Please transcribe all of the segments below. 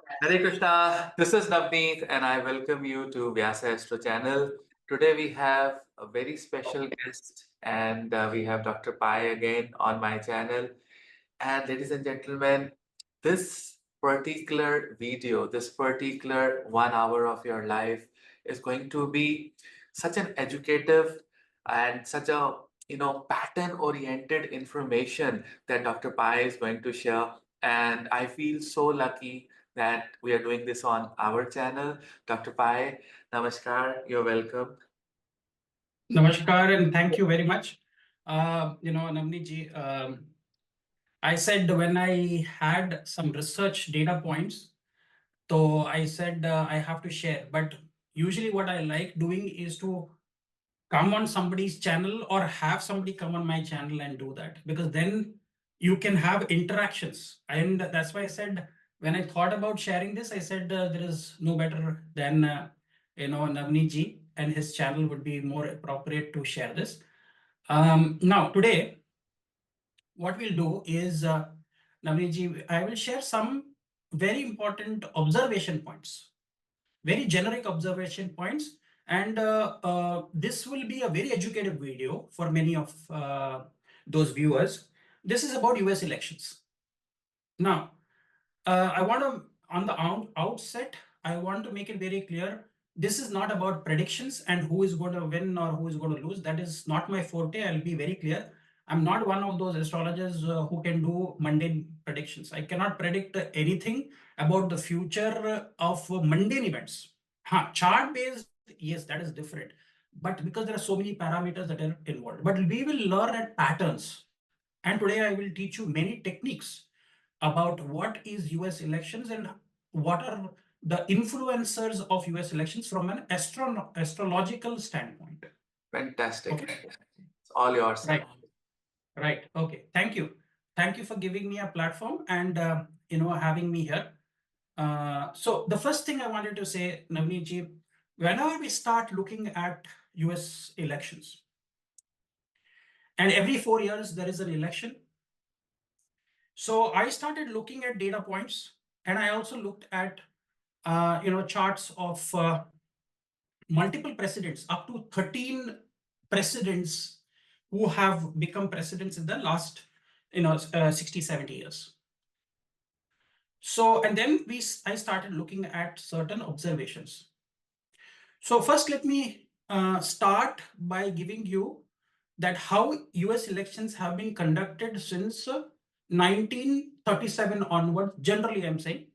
Hare Krishna, this is Navneet and I welcome you to Vyasa Astro channel. Today we have a very special guest and we have Dr. Pai again on my channel. And ladies and gentlemen, this particular video, this particular 1 hour of your life is going to be such an educative and such a pattern oriented information that Dr. Pai is going to share. And I feel so lucky that we are doing this on our channel. Dr. Pai, namaskar, you're welcome. Namaskar and thank you very much. Navneet ji, I said when I had some research data points, so I said I have to share. But usually, what I like doing is to come on somebody's channel or have somebody come on my channel and do that because then you can have interactions. And that's why I said when I thought about sharing this, I said there is no better than Navneet ji and his channel would be more appropriate to share this. Now today, what we'll do is Navneet ji, I will share some very important observation points, very generic observation points. And this will be a very educative video for many of those viewers. This is about US elections. Now, I want to, on the outset, I want to make it very clear. This is not about predictions and who is going to win or who is going to lose. That is not my forte. I'll be very clear. I'm not one of those astrologers who can do mundane predictions. I cannot predict anything about the future of mundane events. Chart based, yes, that is different. But because there are so many parameters that are involved, but we will learn at patterns. And today I will teach you many techniques about what is US elections and what are the influencers of US elections from an astrological standpoint. Fantastic. Okay. It's all yours, sir. Right. Right. Okay. Thank you. Thank you for giving me a platform and having me here. So the first thing I wanted to say, Navneet ji, whenever we start looking at US elections, and every 4 years there is an election. So I started looking at data points, and I also looked at charts of multiple presidents, up to 13 presidents who have become presidents in the last 60, 70 years. So, and then I started looking at certain observations. So first, let me start by giving you that how US elections have been conducted since 1937 onwards, generally I'm saying.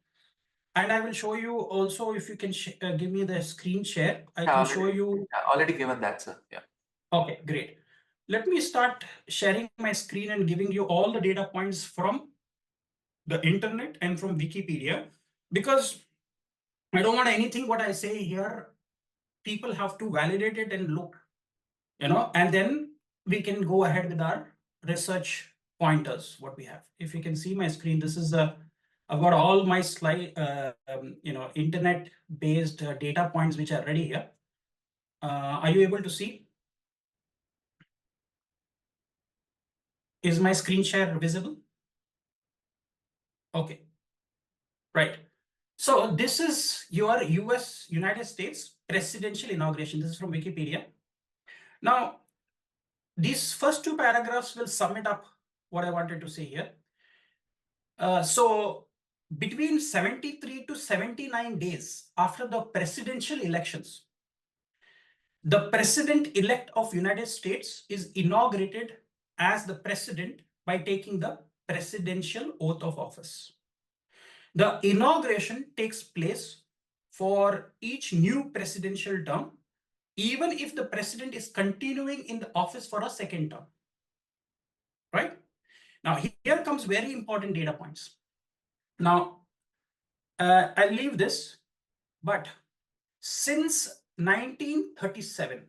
And I will show you also, if you can give me the screen share, I can show you. Already given that, sir. Yeah. Okay, great. Let me start sharing my screen and giving you all the data points from the internet and from Wikipedia, because I don't want anything what I say here. People have to validate it and look, and then we can go ahead with our research pointers, what we have. If you can see my screen, this is I've got all my slide, internet-based data points which are ready here. Are you able to see? Is my screen share visible? Okay, right. So this is your United States presidential inauguration. This is from Wikipedia. Now, these first two paragraphs will sum it up what I wanted to say here. So between 73 to 79 days after the presidential elections, the president-elect of United States is inaugurated as the president by taking the presidential oath of office. The inauguration takes place for each new presidential term, even if the president is continuing in the office for a second term. Right? Now, here comes very important data points. Now, I'll leave this, but since 1937,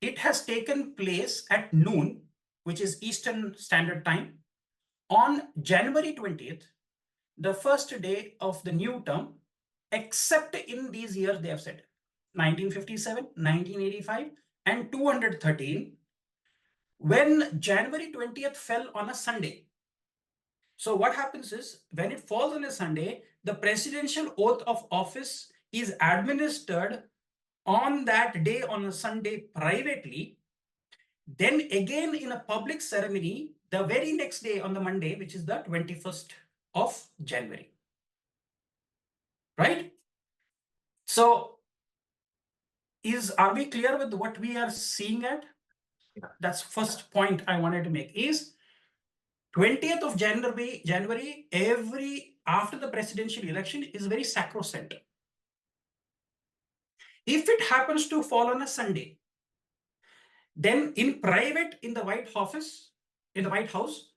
it has taken place at noon, which is Eastern Standard Time, on January 20th, the first day of the new term, except in these years they have said 1957, 1985, and 213, when January 20th fell on a Sunday. So what happens is when it falls on a Sunday, the presidential oath of office is administered on that day on a Sunday privately. Then again in a public ceremony the very next day on the Monday, which is the 21st of January. Right? So are we clear with what we are seeing at? Yeah. That's first point I wanted to make is 20th of January, every after the presidential election is very sacrosanct. If it happens to fall on a Sunday, then in private in the White Office, in the White House,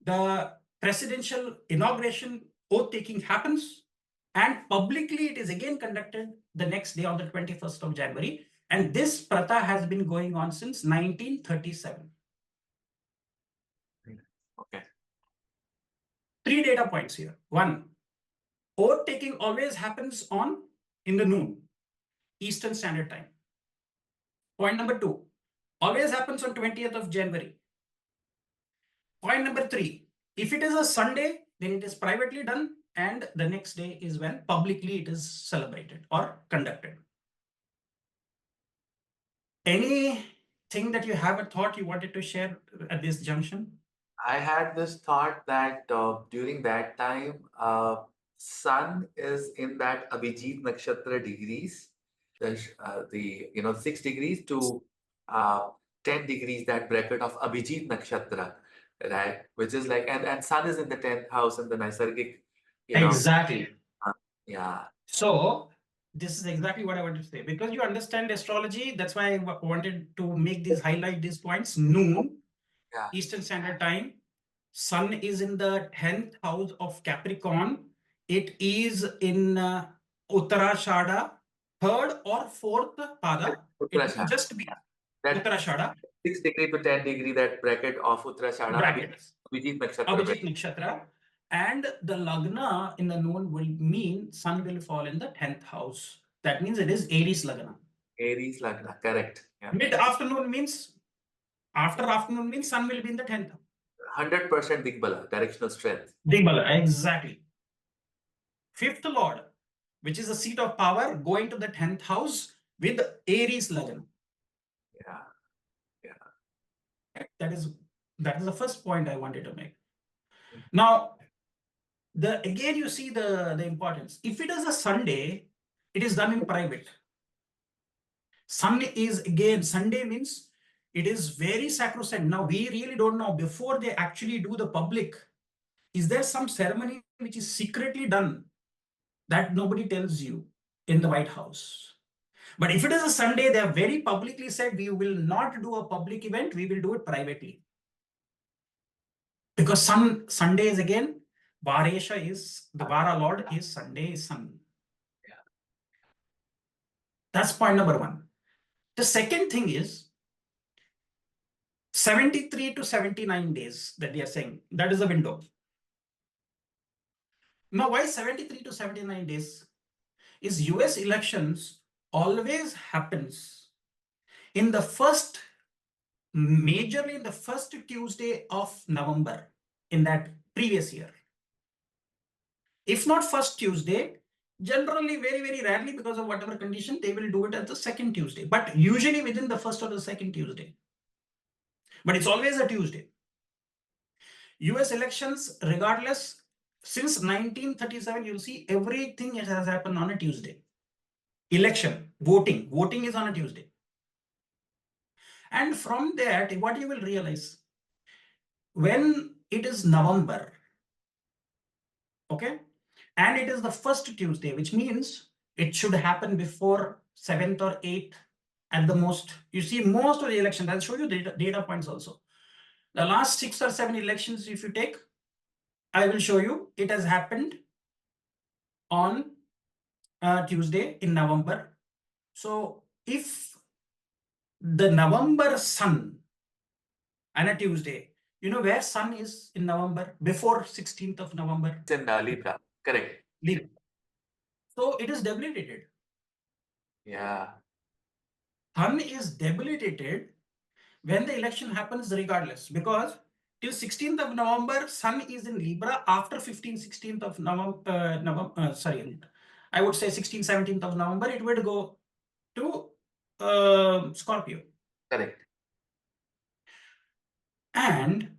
the presidential inauguration oath taking happens, and publicly it is again conducted the next day on the 21st of January. And this pratha has been going on since 1937. Okay. 3 data points here. One, oath taking always happens in the noon, Eastern Standard Time. Point number two, always happens on 20th of January. Point number three, if it is a Sunday, then it is privately done, and the next day is when publicly it is celebrated or conducted. Anything that you have a thought you wanted to share at this junction? I had this thought that during that time, sun is in that Abhijit Nakshatra degrees, the 6 degrees to uh, 10 degrees, that bracket of Abhijit Nakshatra, right? Which is like, and sun is in the 10th house in the Naisargic, you know, Exactly. uh, yeah, So this is exactly what I wanted to say. Because you understand astrology, that's why I wanted to highlight these points. Noon, yeah, Eastern Standard Time. Sun is in the 10th house of Capricorn. It is in Uttarashada, third or fourth pada. It will Uttarashada. just be That Uttarashada 6 degree to 10 degree, that bracket of Uttarashada, brackets, Abhijit Nakshatra Abhijit bracket. Nakshatra. And the Lagna in the noon will mean Sun will fall in the 10th house. That means it is Aries Lagna. Aries Lagna, correct. Yeah. Mid afternoon means after afternoon means Sun will be in the 10th. 100% Digbala, directional strength. Digbala, exactly. Fifth lord, which is the seat of power, going to the 10th house with Aries Lagna. Yeah. Yeah. That is the first point I wanted to make. Now, again you see the importance. If it is a Sunday, it is done in private. Sunday means it is very sacrosanct. Now we really don't know before they actually do the public. Is there some ceremony which is secretly done that nobody tells you in the White House? But if it is a Sunday, they have very publicly said we will not do a public event, we will do it privately. Because Sunday is again, Varesha is the Vara Lord is Sunday is Sun. Yeah. That's point number one. The second thing is 73 to 79 days that they are saying. That is the window. Now, why 73 to 79 days? Is US elections always happens in the majorly in the first Tuesday of November in that previous year. If not first Tuesday, generally very, very rarely because of whatever condition, they will do it at the second Tuesday, but usually within the first or the second Tuesday. But it's always a Tuesday. US elections, regardless, since 1937, you'll see everything has happened on a Tuesday. Election, voting is on a Tuesday. And from that, what you will realize, when it is November, okay, and it is the first Tuesday, which means it should happen before 7th or 8th at the most. You see, most of the elections, I'll show you data points also. The last 6 or 7 elections, if you take, I will show you, it has happened on Tuesday in November. So if the November sun and a Tuesday, you know where sun is in November before 16th of November? It's in Libra, correct. Libra. So it is debilitated. Yeah. Sun is debilitated when the election happens regardless, because till 16th of November, Sun is in Libra. After 15th, 16th of November, sorry, I would say 16th, 17th of November, it would go to Scorpio. Correct. And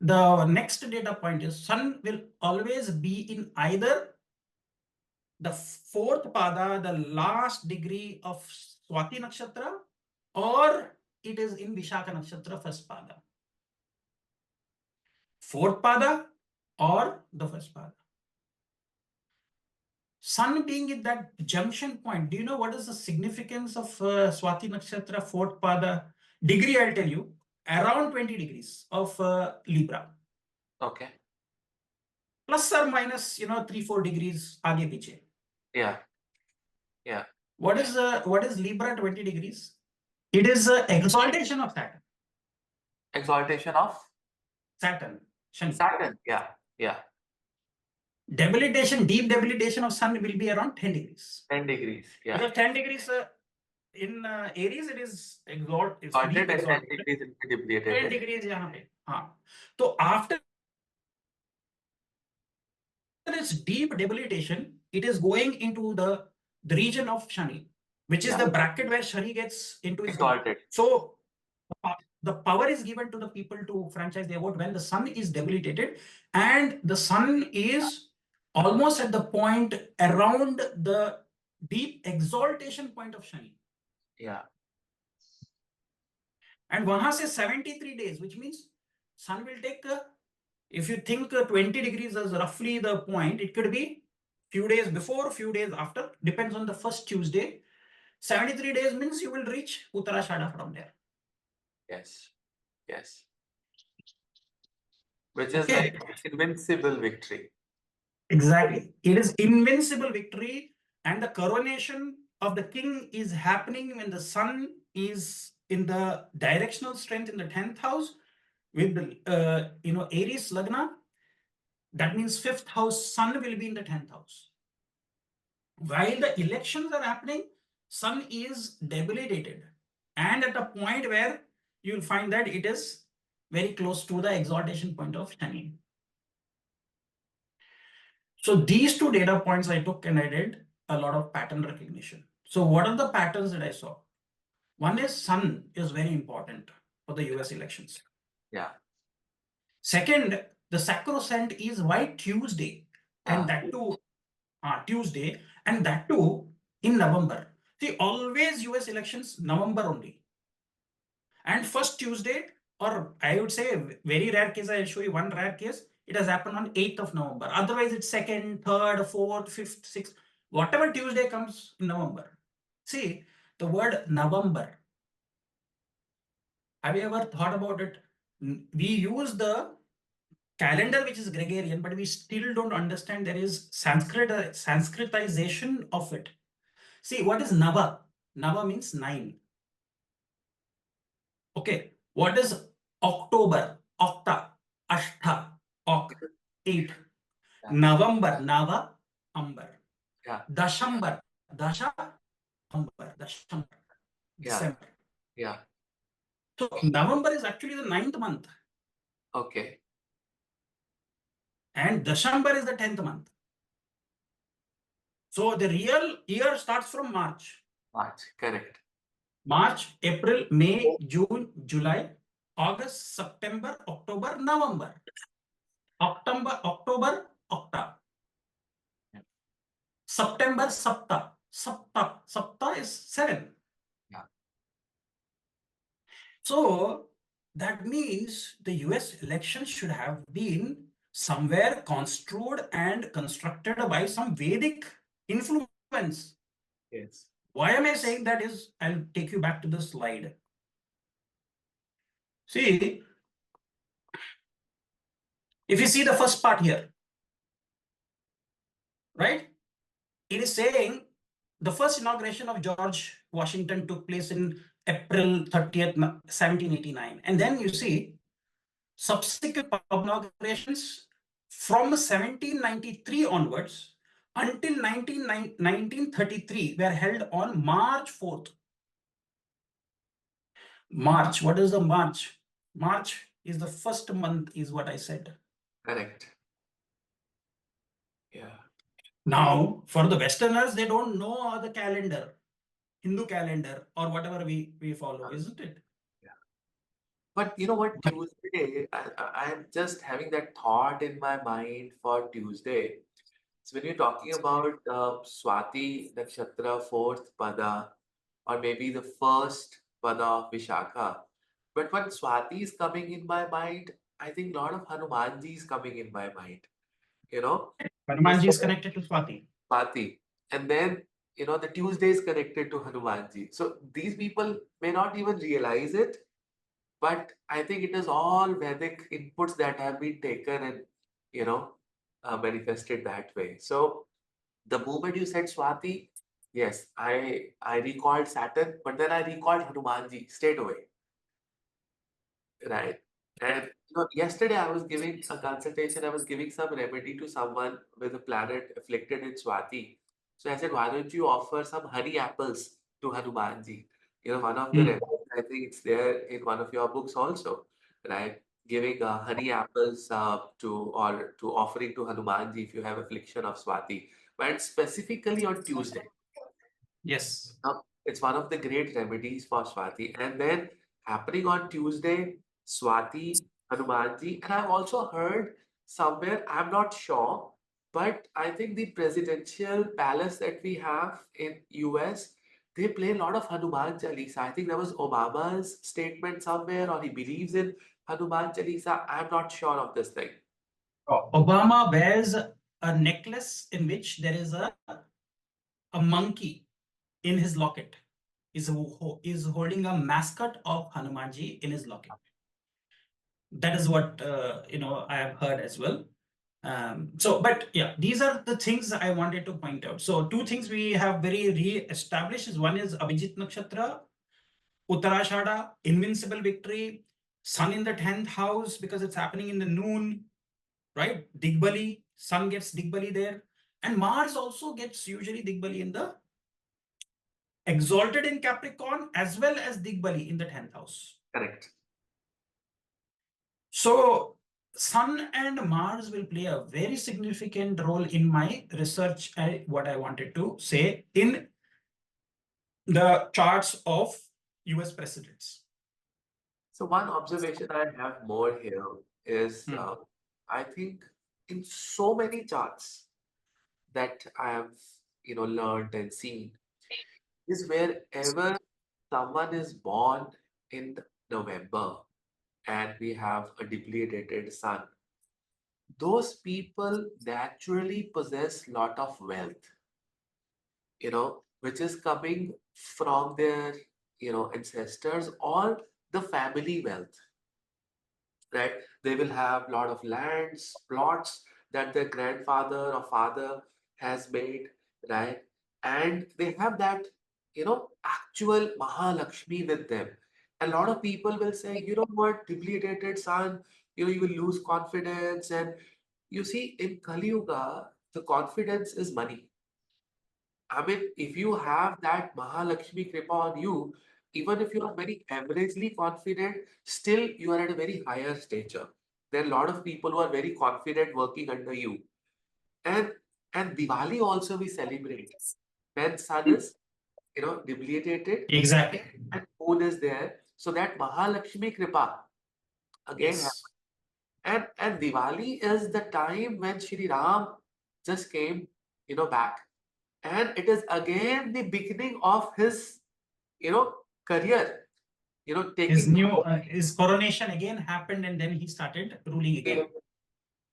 the next data point is Sun will always be in either the fourth pada, the last degree of Swati Nakshatra, or it is in Vishaka Nakshatra, first pada. Fourth pada or the first pada. Sun being at that junction point, do you know what is the significance of Swati Nakshatra, fourth pada? Degree, I'll tell you, around 20 degrees of Libra. Okay. Plus or minus, 3-4 degrees aage piche. Yeah. Yeah. What is Libra 20 degrees? It is exaltation of Saturn. Exaltation of Saturn. Shani. Saturn. Yeah. Yeah. Debilitation, deep debilitation of Sun will be around 10 degrees. 10 degrees. Yeah. Because 10 degrees in Aries, it is exalted. It's deep Exalted and 10 exalted. degrees will be debiliated. 10 degrees यहाँ पे. हाँ. So after this deep debilitation, it is going into the region of Shani, which is Yeah. the bracket where Shani gets into his Exalted. So the power is given to the people to franchise their vote when the Sun is debilitated, and the Sun is almost at the point around the deep exaltation point of Shani. Yeah. And वहां से 73 days, which means Sun will take, if you think 20 degrees as roughly the point, it could be few days before, few days after, depends on the first Tuesday. 73 days means you will reach Uttarashada from there. Yes. Yes. Which is like invincible victory. Exactly. It is invincible victory, and the coronation of the king is happening when the Sun is in the directional strength in the 10th house with the Aries Lagna. That means 5th house Sun will be in the 10th house. While the elections are happening, Sun is debilitated, and at a point where you'll find that it is very close to the exaltation point of Shani. So these two data points I took and I did a lot of pattern recognition. So what are the patterns that I saw? One is Sun is very important for the US elections. Yeah. Second, the sacrosanct is why Tuesday, and that too Tuesday, and that too in November. See, always US elections November only. And first Tuesday, or I would say very rare case, I'll show you one rare case. It has happened on 8th of November. Otherwise, it's 2nd, 3rd, 4th, 5th, 6th, whatever Tuesday comes in November. See, the word November. Have you ever thought about it? We use the calendar which is Gregorian, but we still don't understand there is Sanskritization of it. See, what is Nava? Nava means 9. Okay, what is October? Octa, Ashtha, Ok, 8. Yeah. November, Nava, Amber. Yeah. Dashambar, Dasha, Amber, Dashambar, December. Yeah. So November is actually the 9th month. Okay. And Dashambar is the 10th month. So the real year starts from March. March, correct. March, April, May, June, July, August, September, October, November. October, Octa. Yeah. September, Sapta. Sapta is 7. Yeah. So that means the US election should have been somewhere construed and constructed by some Vedic influence. Yes. Why am I saying that is, I'll take you back to the slide. See, if you see the first part here, right? It is saying the first inauguration of George Washington took place in April 30th, 1789. And then you see subsequent inaugurations from 1793 onwards until 1933 were held on March 4th. March, what is the March? March is the first month, is what I said. Correct. Yeah. Now, for the Westerners, they don't know the calendar, Hindu calendar, or whatever we follow, isn't it? Yeah. But you know what, Tuesday, I'm just having that thought in my mind for Tuesday. So when you're talking about Swati Nakshatra, fourth pada, or maybe the first pada of Vishakha, but when Swati is coming in my mind, I think a lot of Hanumanji is coming in my mind, you know, the Hanumanji is first connected to Swati. Swati, and then the Tuesday is connected to Hanumanji. So these people may not even realize it, but I think it is all Vedic inputs that have been taken and you know manifested that way. So the moment you said Swati, yes, I recalled Saturn, but then I recalled Hanumanji straight away, right? And yesterday I was giving a consultation. I was giving some remedy to someone with a planet afflicted in Swati. So I said, why don't you offer some honey apples to Hanumanji? One of the Hmm. remedies, I think it's there in one of your books also, right? Giving honey apples to offering to Hanumanji if you have affliction of Swati, but specifically on Tuesday. Yes. It's one of the great remedies for Swati. And then happening on Tuesday, Swati, Hanumanji. And I've also heard somewhere, I'm not sure, but I think the presidential palace that we have in US, they play a lot of Hanuman Chalisa. I think there was Obama's statement somewhere, or he believes in Hanuman Chalisa. I'm not sure of this thing. Obama wears a necklace in which there is a monkey in his locket. Is holding a mascot of Hanumanji in his locket. That is what I have heard as well. But yeah, these are the things I wanted to point out. So two things we have very re-established is one is Abhijit Nakshatra, Uttarashada, invincible victory, sun in the 10th house because it's happening in the noon, right? Digbali, sun gets Digbali there. And Mars also gets usually Digbali in the exalted in Capricorn as well as Digbali in the 10th house. Correct. So Sun and Mars will play a very significant role in my research. What I wanted to say in the charts of US presidents. So one observation I have more here is Hmm. I think in so many charts that I have learned and seen is wherever someone is born in November and we have a depleted sun, those people naturally possess lot of wealth, which is coming from their ancestors or the family wealth, right? They will have a lot of lands, plots that their grandfather or father has made, right? And they have that, actual Mahalakshmi with them. A lot of people will say, you know what, debilitated son, you will lose confidence. And you see, in Kali Yuga, the confidence is money. I mean, if you have that Mahalakshmi Kripa on you, even if you are very averagely confident, still you are at a very higher stature. There are a lot of people who are very confident working under you. And and Diwali also we celebrate. When sun is, debilitated Exactly. and moon is there. So that Mahalakshmi Kripa again Yes. happens. And Diwali is the time when Shri Ram just came, back. And it is again the beginning of his, career, taking His coronation again happened, and then he started ruling again.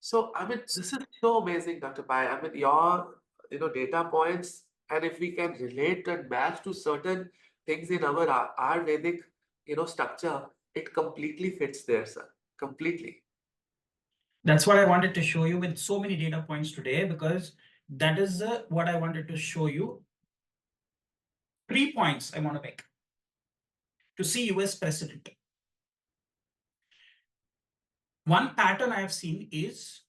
So, I mean, this is so amazing, Dr. Pai. I mean, your, data points, and if we can relate and match to certain things in our Vedic, structure, it completely fits there, sir. Completely. That's what I wanted to show you with so many data points today, because that is what I wanted to show you. 3 points I want to make to see US president. One pattern I have seen is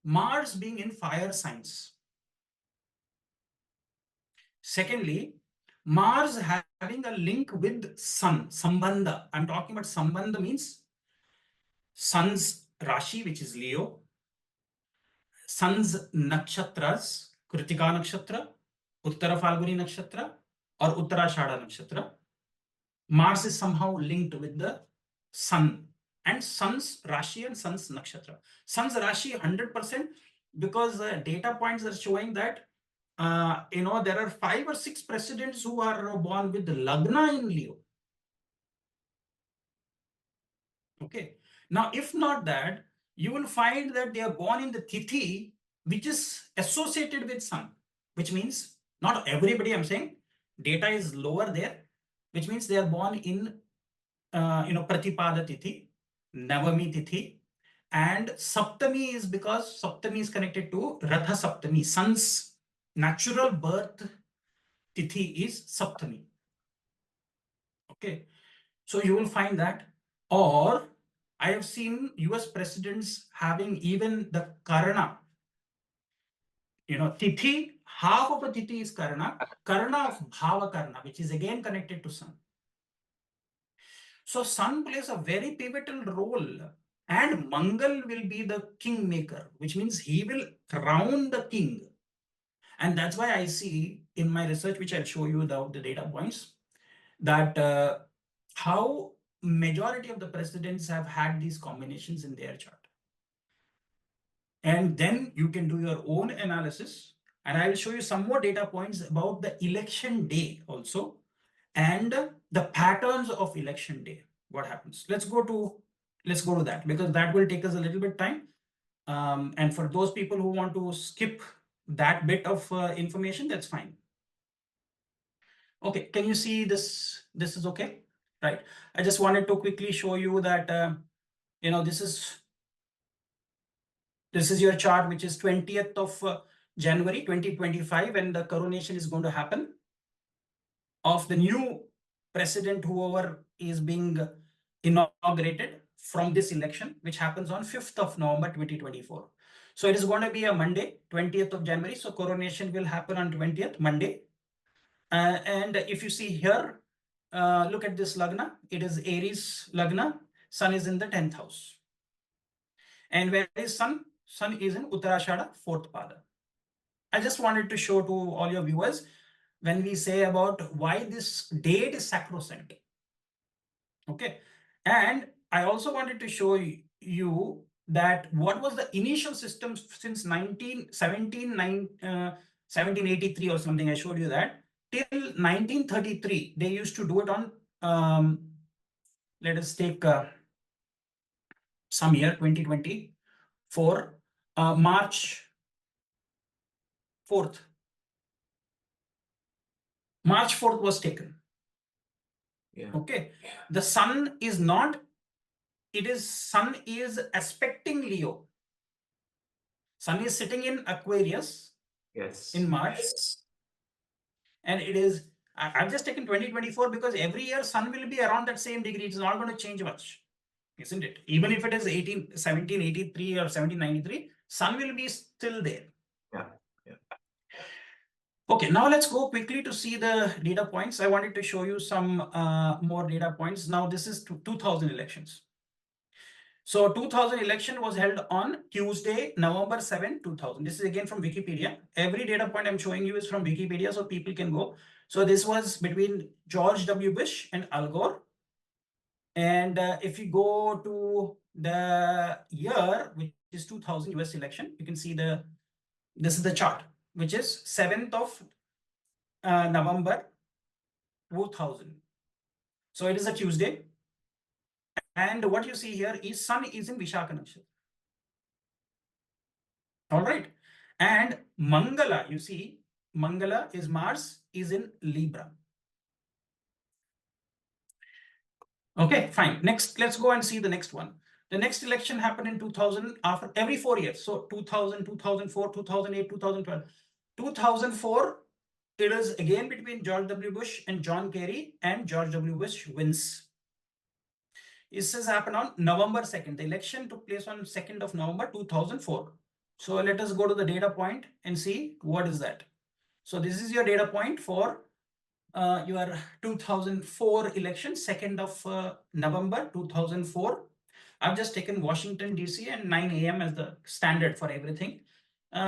Mars being in fire signs. Secondly, Mars having a link with Sun, Sambandha. I'm talking about Sambandha means Sun's Rashi, which is Leo, Sun's Nakshatras, Kritika Nakshatra, Uttara Falguni Nakshatra, or Uttarashada Nakshatra. Mars is somehow linked with the Sun and Sun's Rashi and Sun's Nakshatra. Sun's Rashi 100% because data points are showing that there are 5 or 6 presidents who are born with Lagna in Leo. Okay. Now, if not that, you will find that they are born in the Tithi, which is associated with Sun, which means not everybody, I'm saying, data is lower there, which means they are born in Pratipada Tithi, Navami Tithi, and Saptami is because Saptami is connected to Ratha Saptami. Sun's natural birth Tithi is Saptami. Okay. So you will find that, or I have seen US presidents having even the Karna. Tithi, half of a Tithi is Karna of Bhava Karna, which is again connected to Sun. So Sun plays a very pivotal role, and Mangal will be the kingmaker, which means he will crown the king. And that's why I see in my research, which I'll show you the data points, that how majority of the presidents have had these combinations in their chart. And then you can do your own analysis. And I will show you some more data points about the election day also, and the patterns of election day. What happens? Let's go to that, because that will take us a little bit time. And for those people who want to skip that bit of information, that's fine. Okay, can you see this? This is okay, right? I just wanted to quickly show you that this is your chart, which is 20th of January 2025, and the coronation is going to happen of the new president, whoever is being inaugurated from this election, which happens on 5th of November 2024. So it is going to be a Monday, 20th of January. So coronation will happen on 20th, Monday. And if you see here, look at this Lagna. It is Aries Lagna. Sun is in the 10th house. And where is Sun? Sun is in Uttarashada, 4th Pada. I just wanted to show to all your viewers when we say about why this date is sacrosanct. Okay. And I also wanted to show you that what was the initial system since 1783 or something. I showed you that till 1933 they used to do it on let us take some year 2024, March 4th. March 4th was taken. Yeah. Okay. The Sun is not, Sun is aspecting Leo. Sun is sitting in Aquarius. Yes. In March. And it is, I've just taken 2024 because every year Sun will be around that same degree. It's not going to change much, isn't it? Even if it is 1783 or 1793, Sun will be still there. Yeah. Okay, now let's go quickly to see the data points. I wanted to show you some more data points. Now this is 2000 elections. So 2000 election was held on Tuesday, November 7, 2000. This is again from Wikipedia. Every data point I'm showing you is from Wikipedia, so people can go. So this was between George W. Bush and Al Gore. And if you go to the year, which is 2000 US election, you can see this is the chart, which is 7th of November 2000. So it is a Tuesday. And what you see here is Sun is in Vishaka Nakshatra. All right. And Mangala, you see, Mangala is Mars is in Libra. Okay, fine. Next, let's go and see the next one. The next election happened in 2000 after every 4 years. So 2000, 2004, 2008, 2012. 2004, it is again between George W. Bush and John Kerry, and George W. Bush wins. This has happened on November 2nd. The election took place on 2nd of November 2004. So let us go to the data point and see what is that. So this is your data point for your 2004 election, 2nd of November 2004. I've just taken Washington DC and 9 a.m. as the standard for everything.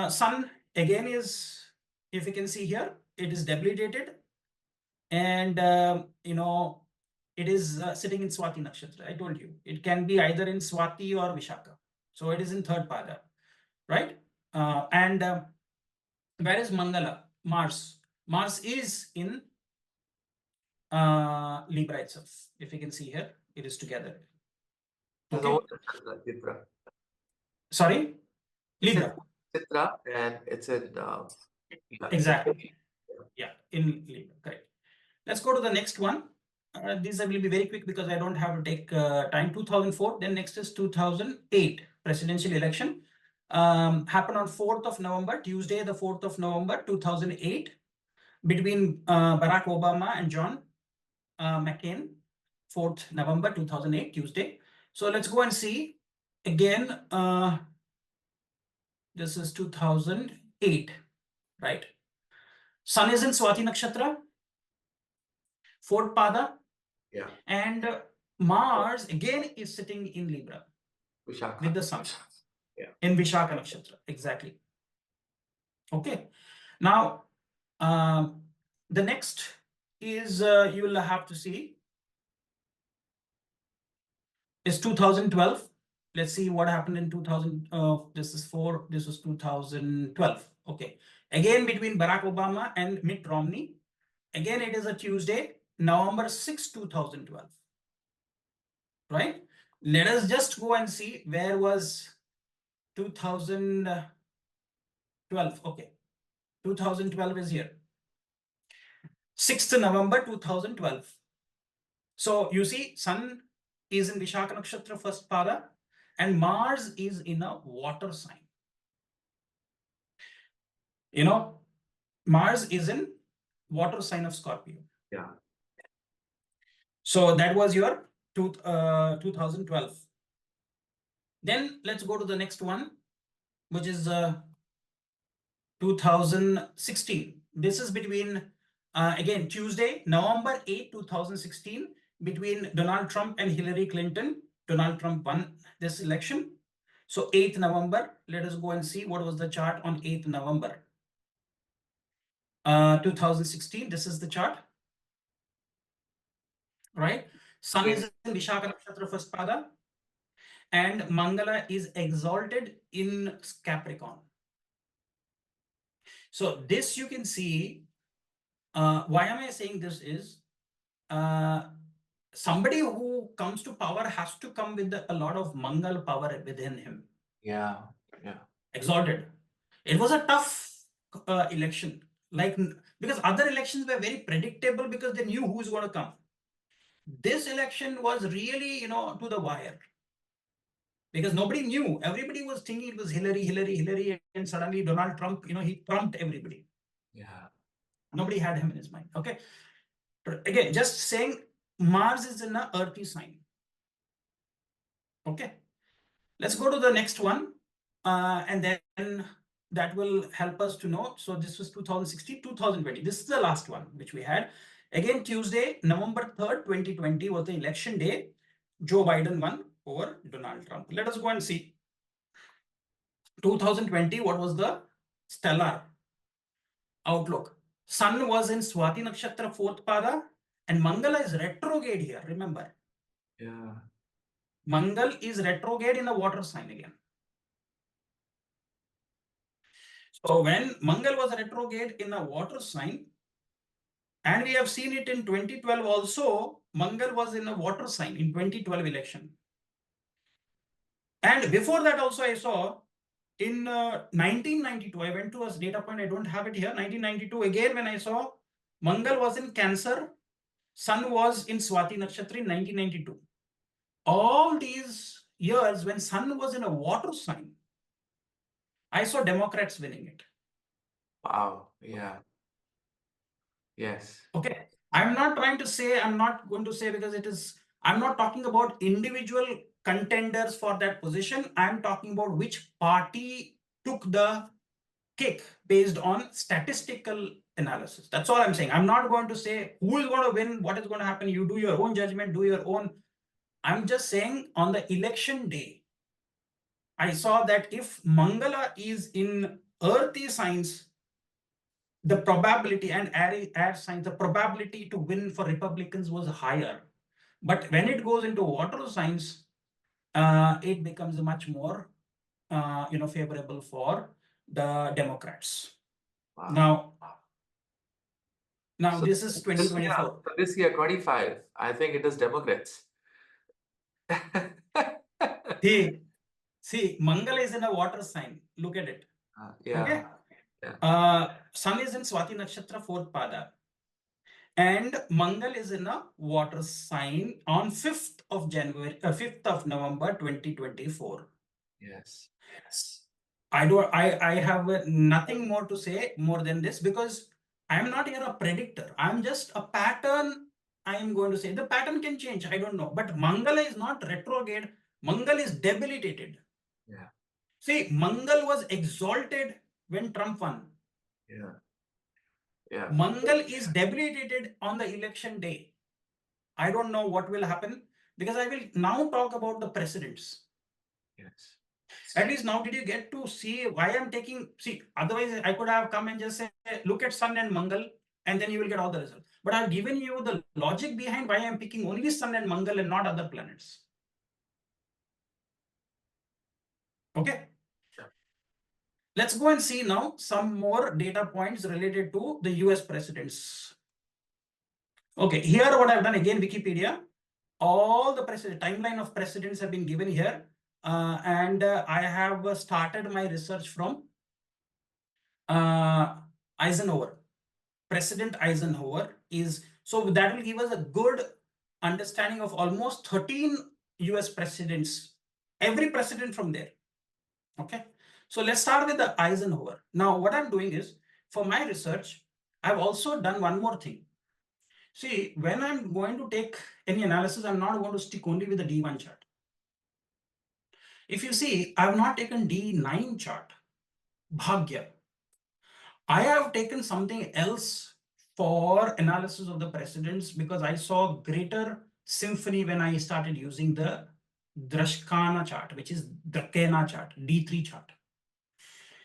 Sun again is, if you can see here, it is debilitated, and it is sitting in Swati Nakshatra. I told you it can be either in Swati or Vishaka. So it is in third pada, right? And where is Mangala? Mars. Mars is in Libra itself. If you can see here, it is together. There's Okay. also Chitra. Sorry, It's in Libra. Chitra and it's in yeah. Exactly. Yeah, in Libra. Correct. Let's go to the next one. These I will be very quick because I don't have to take time. 2004. Then next is 2008 presidential election. Happened on 4th of November, Tuesday, the 4th of November, 2008, between Barack Obama and John McCain. 4th November 2008, Tuesday. So let's go and see again. This is 2008, right? Sun is in Swati Nakshatra, 4th pada. Yeah. And Mars again is sitting in Libra Vishaka. with the Sun. Yeah. In Vishaka Nakshatra, exactly. Okay. Now, the next is you will have to see is 2012. Let's see what happened in 2000. This is 4. This was 2012. Okay. Again, between Barack Obama and Mitt Romney. Again, it is a Tuesday, November 6, 2012. Right? Let us just go and see where was 2012. Okay. 2012 is here. 6th November 2012. So you see, Sun is in Vishaka Nakshatra, first pada, and Mars is in a water sign. Mars is in water sign of Scorpio. Yeah. So that was your 2012. Then let's go to the next one, which is 2016. This is between, again, Tuesday, November 8, 2016, between Donald Trump and Hillary Clinton. Donald Trump won this election. So 8th November, let us go and see what was the chart on 8th November. 2016, this is the chart. Right? Sun is in Vishaka Nakshatra first pada, and Mangala is exalted in Capricorn. So this you can see. Why am I saying this is somebody who comes to power has to come with a lot of Mangal power within him. Yeah. Yeah. Exalted. It was a tough election, because other elections were very predictable because they knew who's going to come. This election was really, to the wire, because nobody knew. Everybody was thinking it was Hillary, and suddenly Donald Trump, he trumped everybody. Yeah. Nobody had him in his mind. Okay. Again, just saying, Mars is in an earthy sign. Okay. Let's go to the next one. And then that will help us to know. So this was 2016, 2020. This is the last one which we had. Again, Tuesday, November 3rd, 2020 was the election day. Joe Biden won over Donald Trump. Let us go and see. 2020, what was the stellar outlook? Sun was in Swati Nakshatra, 4th pada, and Mangala is retrograde here, remember. Yeah. Mangal is retrograde in a water sign again. So when Mangal was retrograde in a water sign, and we have seen it in 2012 also, Mangal was in a water sign in 2012 election. And before that also I saw in 1992, I went to a data point, I don't have it here, 1992, again when I saw Mangal was in Cancer, Sun was in Swati Nakshatra in 1992. All these years when Sun was in a water sign, I saw Democrats winning it. Wow. Yeah. Yes. Okay. I'm not going to say because I'm not talking about individual contenders for that position. I'm talking about which party took the kick based on statistical analysis. That's all I'm saying. I'm not going to say who is going to win, what is going to happen. You do your own judgment, do your own I'm just saying on the election day, I saw that if Mangala is in earthy signs, the probability and air signs, the probability to win for Republicans was higher. But when it goes into water signs, it becomes much more, favorable for the Democrats. Wow. Now, now So this is this year, 2024. so this year 25, I think it is Democrats. See, Mangal is in a water sign. Look at it. Yeah, Okay. yeah, Sun is in Swati Nakshatra, fourth pada. And Mangal is in a water sign on 5th of January, 5th of November 2024. yes, I have nothing more to say more than this, because I am not here a predictor. I'm just a pattern. I am going to say the pattern can change. I don't know. But Mangala is not retrograde. Mangal is debilitated. yeah, See, Mangal was exalted when Trump won. yeah, yeah, Mangal is debilitated on the election day. I don't know what will happen, because I will now talk about the precedents. yes. At least now, did you get to see why I'm taking? See, otherwise I could have come and just say, look at Sun and Mangal, and then you will get all the results. But I've given you the logic behind why I'm picking only Sun and Mangal and not other planets. Okay. Yeah. Let's go and see now some more data points related to the US presidents. Okay, here what I've done, again, Wikipedia. All the timeline of presidents have been given here. And I have started my research from Eisenhower. President Eisenhower is, so that will give us a good understanding of almost 13 US presidents, every president from there. Okay, so let's start with the Eisenhower. Now, what I'm doing is, for my research, I've also done one more thing. See, when I'm going to take any analysis, I'm not going to stick only with the D1 chart. If you see, I have not taken D9 chart, Bhagya. I have taken something else for analysis of the precedents, because I saw greater symphony when I started using the Drashkana chart, which is Drakena chart, D3 chart.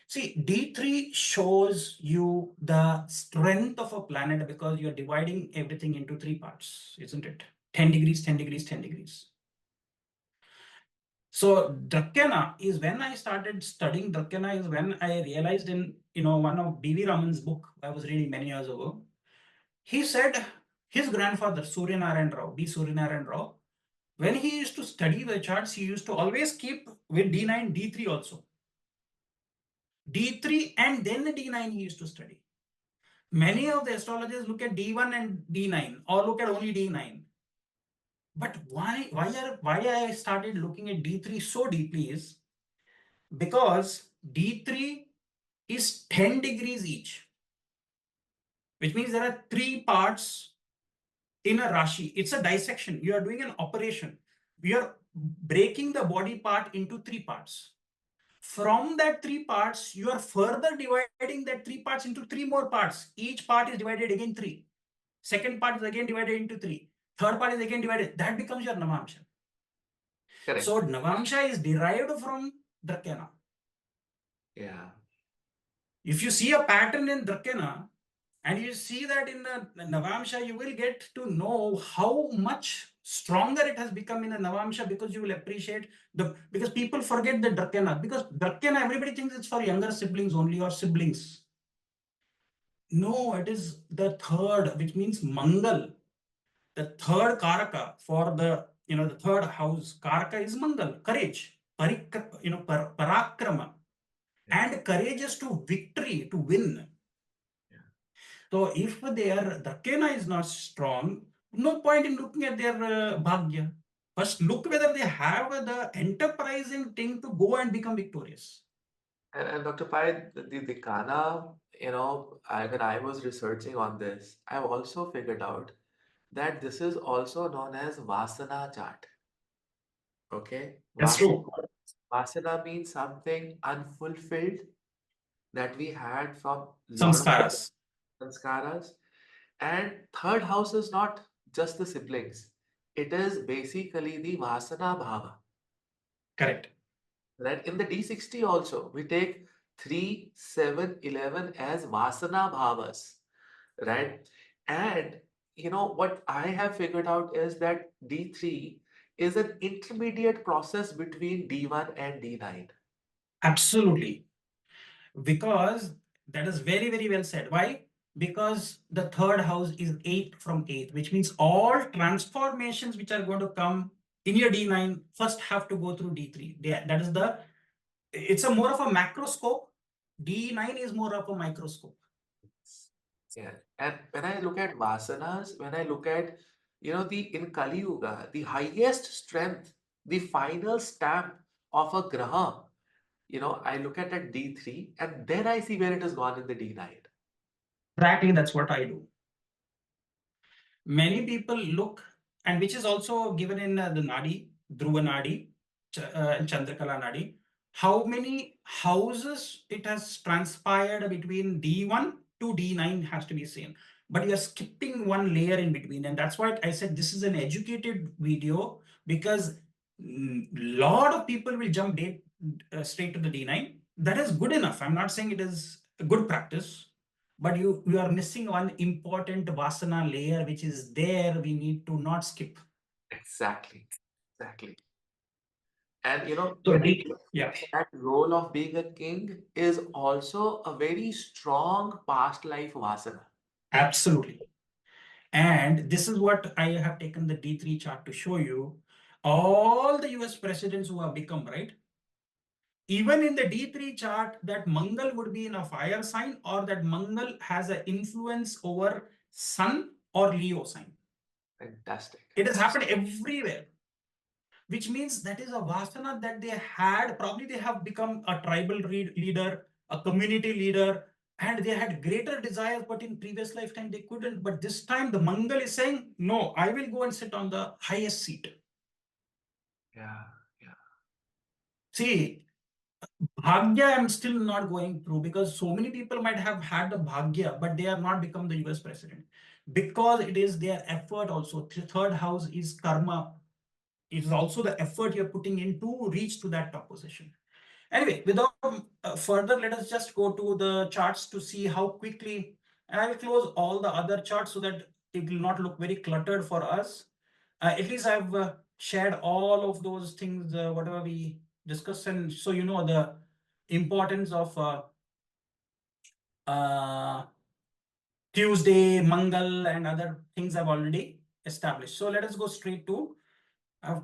See, D3 shows you the strength of a planet, because you're dividing everything into three parts, isn't it? 10 degrees, 10 degrees, 10 degrees. So Drakena is when I started studying Drakena, is when I realized in one of B.V. Raman's book I was reading many years ago. He said his grandfather Suryanarayan Rao, B. Suryanarayan Rao, when he used to study the charts, he used to always keep with D9, D3 also. D3 and then D9 he used to study. Many of the astrologers look at D1 and D9, or look at only D9. But why I started looking at D3 so deeply is because D3 is 10 degrees each, which means there are three parts in a Rashi. It's a dissection. You are doing an operation. We are breaking the body part into three parts. From that three parts, you are further dividing that three parts into three more parts. Each part is divided again three. Second part is again divided into three. Third part is again divided. That becomes your Navamsha. Correct. So Navamsha is derived from Drakena. Yeah. If you see a pattern in Drakena, and you see that in the Navamsha, you will get to know how much stronger it has become in the Navamsha, because you will appreciate because people forget the Drakena, because Drakena, everybody thinks it's for younger siblings only, or siblings. No, it is the third, which means Mangal. The third Karaka for the third house. Karaka is Mangal, courage, Parakrama, Yeah. and courageous to victory, to win. Yeah. So if their Dakena is not strong, no point in looking at their Bhagya. First, look whether they have the enterprising thing to go and become victorious. And Dr. Pai, the Kana, when I was researching on this, I've also figured out that this is also known as Vasana chart. Okay? That's true. Vasana means something unfulfilled that we had from lot of Samskaras. sanskaras. And third house is not just the siblings. it is basically the Vasana Bhava. Correct. Right? In the D60 also, we take 3, 7, 11 as Vasana Bhavas, right? And what I have figured out is that D3 is an intermediate process between D1 and D9. Absolutely. Because that is very, very well said. Why? Because the third house is 8 from 8, which means all transformations which are going to come in your D9 first have to go through D3. That is the, it's a more of a macroscope. D9 is more of a microscope. Yeah. And when I look at Vasanas, when I look at, the in Kali Yuga, the highest strength, the final stamp of a Graha, I look at that D3 and then I see where it has gone in the D9. Exactly, that's what I do. Many people look, and which is also given in the Nadi, Dhruva Nadi, Chandrakala Nadi, how many houses it has transpired between D1 to D9 has to be seen. But you're skipping one layer in between. And that's why I said this is an educated video, because lot of people will jump straight to the D9. That is good enough. I'm not saying it is a good practice, but you are missing one important Vasana layer which is there, we need to not skip. Exactly. Exactly. And So yeah, that role of being a king is also a very strong past life Vasana. absolutely. And this is what I have taken the D3 chart to show you. All the US presidents who have become, right, even in the D3 chart, that Mangal would be in a fire sign, or that Mangal has an influence over Sun or Leo sign. Fantastic. It has happened everywhere, which means that is a Vasana that they had. Probably they have become a tribal leader, a community leader, and they had greater desires, but in previous lifetime they couldn't. But this time the Mangal is saying, no, I will go and sit on the highest seat. Yeah. Yeah. See, Bhagya, I'm still not going through, because so many people might have had the Bhagya, but they have not become the US president, because it is their effort also. The third house is karma. It is also the effort you're putting in to reach to that top position. Anyway, without further, let us just go to the charts to see how quickly, and I will close all the other charts so that it will not look very cluttered for us. At least I've shared all of those things, whatever we discussed, and so you know the importance of uh, Tuesday, Mangal, and other things I've already established. So let us go straight to, I've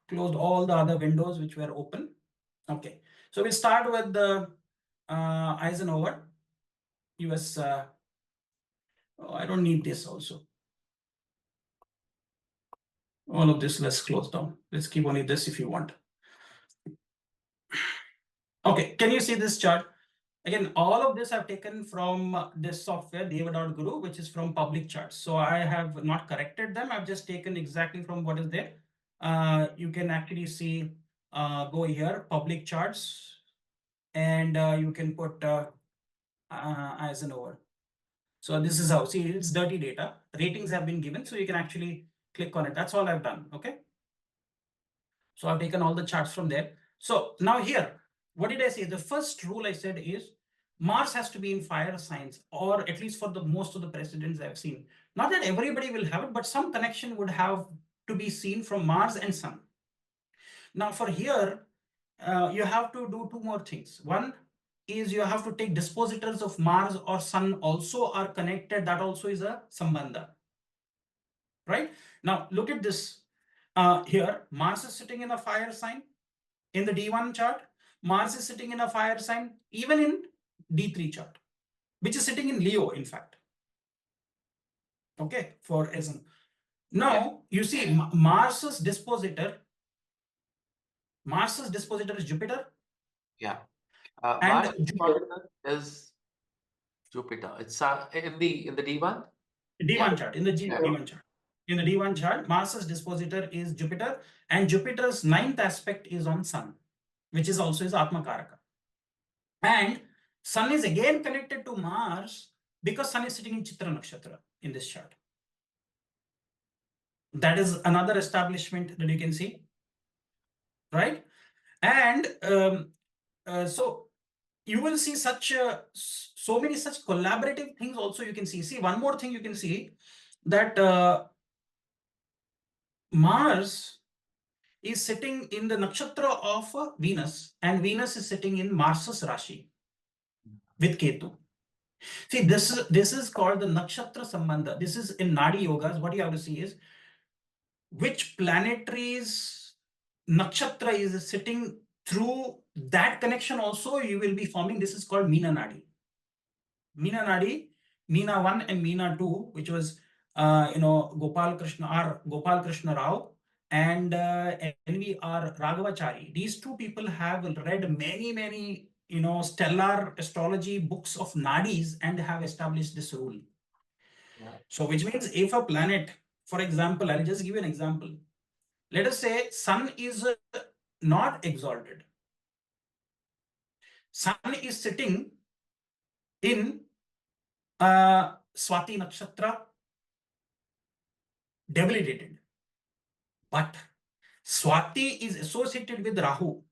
closed all the other windows which were open. Okay, so we start with the Eisenhower, US. Oh, I don't need this also. All of this, let's close down. Let's keep only this if you want. Okay, can you see this chart? Again, all of this I've taken from this software, Deva.guru, which is from public charts. So I have not corrected them. I've just taken exactly from what is there. You can actually see, go here, public charts, and you can put Eisenhower. So this is how, see, it's dirty data. Ratings have been given, so you can actually click on it. That's all I've done, okay? So I've taken all the charts from there. So now here, what did I say? The first rule I said is Mars has to be in fire signs, or at least for the most of the presidents I've seen. Not that everybody will have it, but some connection would have to be seen from Mars and Sun. Now for here, you have to do two more things. One is you have to take dispositors of Mars or Sun also are connected. That also is a sambandha. Right? Now look at this. Here, Mars is sitting in a fire sign in the D1 chart. Mars is sitting in a fire sign even in D3 chart, which is sitting in Leo, in fact. Okay, for SN. Yeah. Now you see Mars's dispositor is Jupiter, Yeah. and Mars is Jupiter. It's in the D1. Yeah. D1 chart, in the Yeah. D1 chart. In the D1 chart, Mars's dispositor is Jupiter, and Jupiter's ninth aspect is on Sun, which is also his Atma Karaka. And Sun is again connected to Mars because Sun is sitting in Chitra Nakshatra in this chart. That is another establishment that you can see, right? And so you will see such so many such collaborative things also you can see. See, one more thing you can see, that Mars is sitting in the nakshatra of Venus, and Venus is sitting in Mars's Rashi with Ketu. See, this is called the nakshatra sambandha. This is in Nadi yogas. What you have to see is which planetary's nakshatra is sitting through that connection. Also, you will be forming. This is called Meena Nadi. Meena Nadi, Meena 1 and Meena 2, which was Gopal Krishna Rao and NVR Raghavachari. These two people have read many stellar astrology books of nadis and have established this rule. Yeah. So which means if a planet, for example, I'll just give you an example. Let us say Sun is not exalted. Sun is sitting in Swati Nakshatra, debilitated. But Swati is associated with Rahu.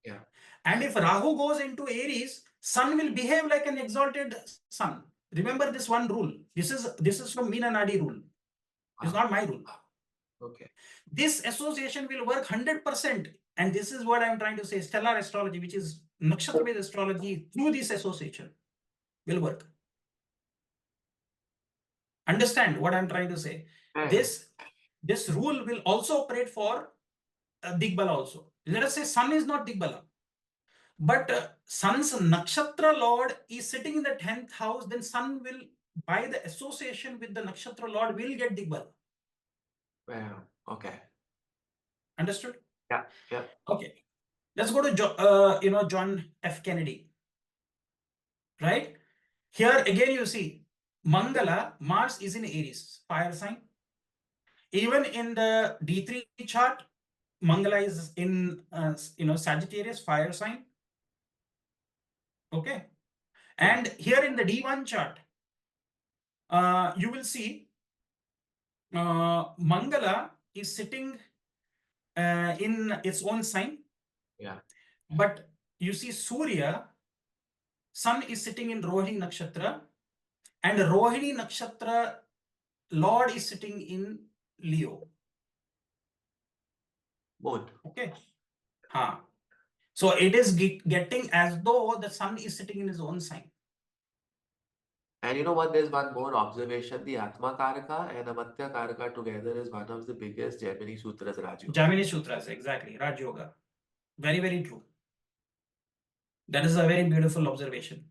Yeah. And if Rahu goes into Aries, Sun will behave like an exalted sun. Remember this one rule. This is from Meena Nadi rule. It's not my rule. Okay. This association will work 100%. And this is what I'm trying to say. Stellar astrology, which is nakshatra-based astrology, through this association will work. Understand what I'm trying to say? Yeah. This rule will also operate for Digbala also. Let us say Sun is not Digbala, but Sun's nakshatra lord is sitting in the 10th house, then Sun will, by the association with the nakshatra lord, will get Digbala. Wow. Okay. Understood? Yeah. Yeah. Okay. Let's go to John F. Kennedy. Right? Here again you see Mangala, Mars is in Aries, fire sign. Even in the D3 chart, Mangala is in Sagittarius, fire sign. Okay. And here in the D1 chart, you will see Mangala is sitting in its own sign. Yeah. But you see Surya, Sun is sitting in Rohini Nakshatra, and Rohini Nakshatra Lord is sitting in Leo. Both. Okay. So it is getting as though the Sun is sitting in his own sign. And you know what? There's one more observation. The Atma Karaka and Amatya Karaka together is one of the biggest Gemini Sutras, Raju. Gemini Sutras, exactly. Raj Yoga. Very, very true. That is a very beautiful observation.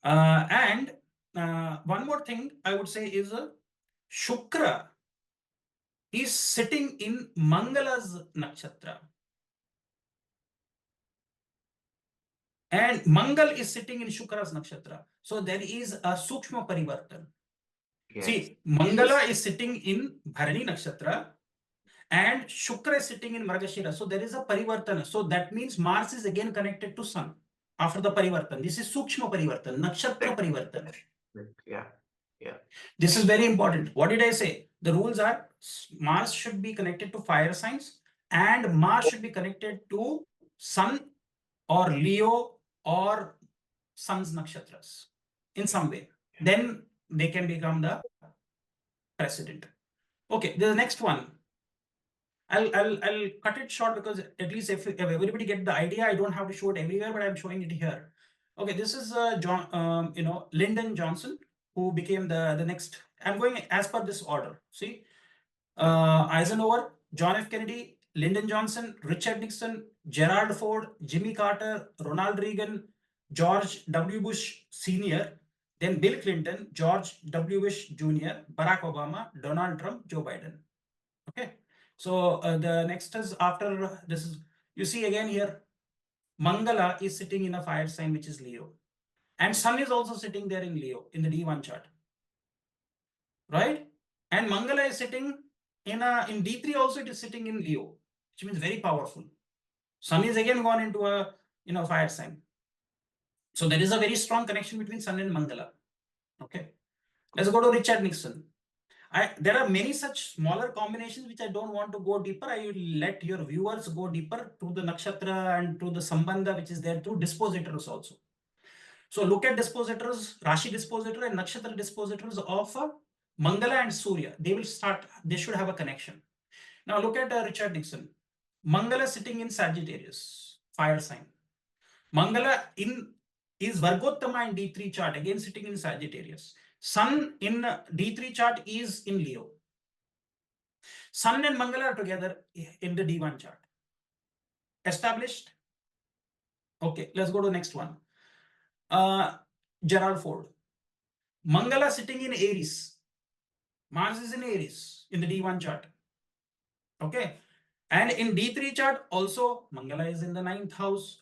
And one more thing I would say is Shukra is sitting in Mangala's nakshatra. And Mangal is sitting in Shukra's nakshatra. So there is a Sukshma Parivartan. Yes. See, Mangala is sitting in Bharani nakshatra and Shukra is sitting in Margashira. So there is a Parivartana. So that means Mars is again connected to Sun after the Parivartan. This is Sukshma Parivartan, Nakshatra Parivartan. Yeah. Yeah. This is very important. What did I say? The rules are Mars should be connected to fire signs and Mars should be connected to Sun or Leo or Sun's nakshatras in some way. Then they can become the president. Okay, the next one. I'll cut it short because at least if everybody get the idea, I don't have to show it everywhere, but I'm showing it here. Okay, this is Lyndon Johnson, who became the next. I'm going as per this order. See, Eisenhower, John F. Kennedy, Lyndon Johnson, Richard Nixon, Gerald Ford, Jimmy Carter, Ronald Reagan, George W. Bush Sr., then Bill Clinton, George W. Bush Jr., Barack Obama, Donald Trump, Joe Biden. Okay. So the next is after this is, you see again here, Mangala is sitting in a fire sign, which is Leo. And Sun is also sitting there in Leo in the D1 chart. Right? And Mangala is sitting in D3 also, it is sitting in Leo, which means very powerful. Sun is again gone into a fire sign. So there is a very strong connection between Sun and Mangala. Okay. Let's go to Richard Nixon. There are many such smaller combinations which I don't want to go deeper. I will let your viewers go deeper to the nakshatra and to the sambandha which is there through dispositors also. So look at dispositors, Rashi dispositor and nakshatra dispositors of Mangala and Surya. They should have a connection. Now look at Richard Nixon. Mangala sitting in Sagittarius, fire sign. Mangala is Vargottama in D3 chart, again sitting in Sagittarius. Sun in D3 chart is in Leo. Sun and Mangala are together in the D1 chart. Established? Okay, let's go to the next one. Gerald Ford. Mangala sitting in Aries. Mars is in Aries in the D1 chart. Okay. And in D3 chart also, Mangala is in the 9th house,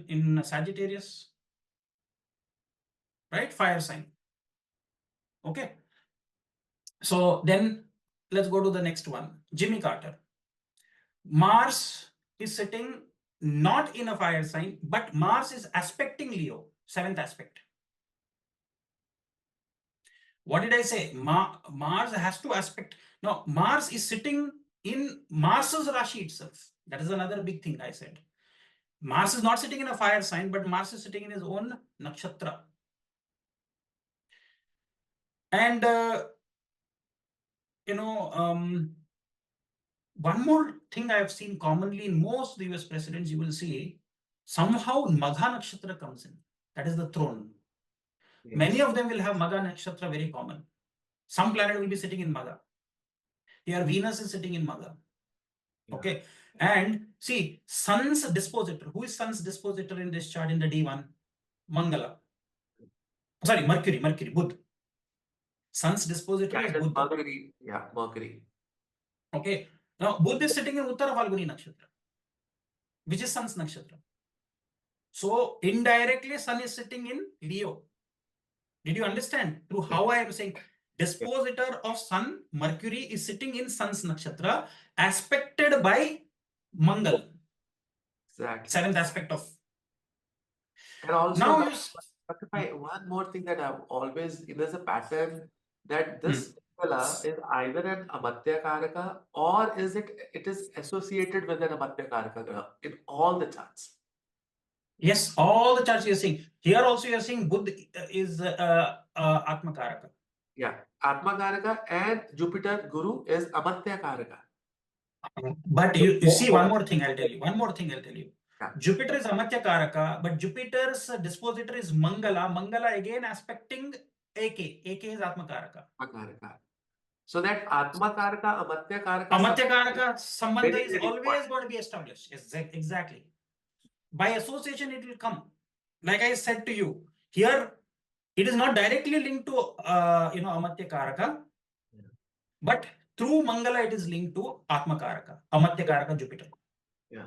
in Sagittarius. Right? Fire sign. Okay. So then let's go to the next one. Jimmy Carter. Mars is sitting not in a fire sign, but Mars is aspecting Leo, 7th aspect. What did I say? Mars has to aspect. Now, Mars is sitting in Mars's Rashi itself. That is another big thing I said. Mars is not sitting in a fire sign, but Mars is sitting in his own nakshatra. And, one more thing I have seen commonly in most US presidents, you will see somehow Magha nakshatra comes in. That is the throne. Yes. Many of them will have Magha nakshatra very common. Some planet will be sitting in Magha. Here Venus is sitting in Magha. Yeah. Okay. And see, Sun's dispositor. Who is Sun's dispositor in this chart in the D1? Mangala. Sorry, Mercury, Buddha. Sun's dispositor is Buddha. Mercury. Yeah, Mercury. Okay. Now, Buddha is sitting in Uttara Falguni nakshatra, which is Sun's nakshatra. So, indirectly, Sun is sitting in Leo. Did you understand? Through how I am saying, dispositor of Sun, Mercury, is sitting in Sun's nakshatra, aspected by Mangal. Exactly. 7th aspect of. And also, Now, one more thing that I've always, there's a pattern that this Mangala is either an Amatya Karaka or it is associated with an Amatya Karaka graha in all the charts. Yes, all the charts you're seeing. Here also you're seeing Buddha is Atma Karaka. Yeah, Atma Karaka and Jupiter Guru is Amatya Karaka. But you see one more thing I'll tell you. Yeah. Jupiter is Amatya Karaka, but Jupiter's dispositor is Mangala. Mangala again aspecting AK. AK is Atma Karaka. So that Atma Karaka, Amatya Karaka. Amatya Karaka Sambandha is always going to be established. Exactly. By association, it will come. Like I said to you, here it is not directly linked to Amatya Karaka, but through Mangala it is linked to Atma Karaka, Amatya Karaka Jupiter. Yeah.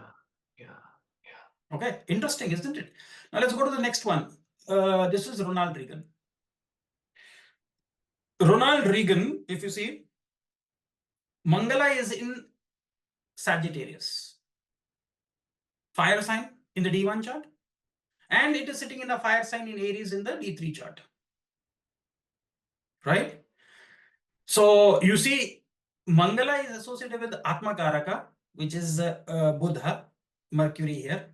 Okay, interesting, isn't it? Now let's go to the next one. This is Ronald Reagan. Ronald Reagan, if you see, Mangala is in Sagittarius, fire sign in the D1 chart, and it is sitting in a fire sign in Aries in the D3 chart. Right? So you see, Mangala is associated with Atma Karaka, which is Buddha, Mercury here.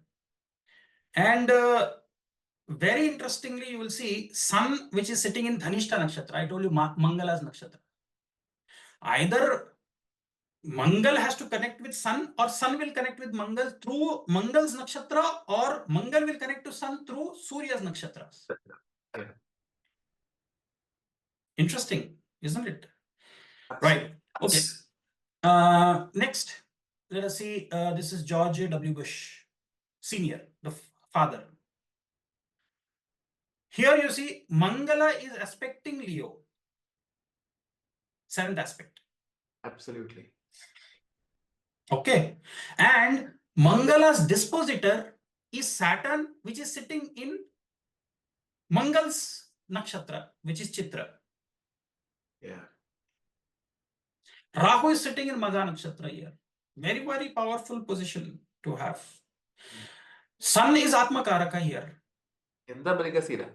And very interestingly, you will see Sun, which is sitting in Dhanishta Nakshatra. I told you Mangala's Nakshatra. Either Mangal has to connect with Sun, or Sun will connect with Mangal through Mangal's Nakshatra, or Mangal will connect to Sun through Surya's Nakshatras. Yeah. Interesting, isn't it? Right. Okay. Next, let us see. This is George W. Bush, Senior, the father. Here you see Mangala is aspecting Leo, 7th aspect. Absolutely. Okay. And Mangala's dispositor is Saturn, which is sitting in Mangal's nakshatra, which is Chitra. Yeah. Rahu is sitting in Magha nakshatra here. Very, very powerful position to have. Sun is Atma Karaka here. In the Mrigasira.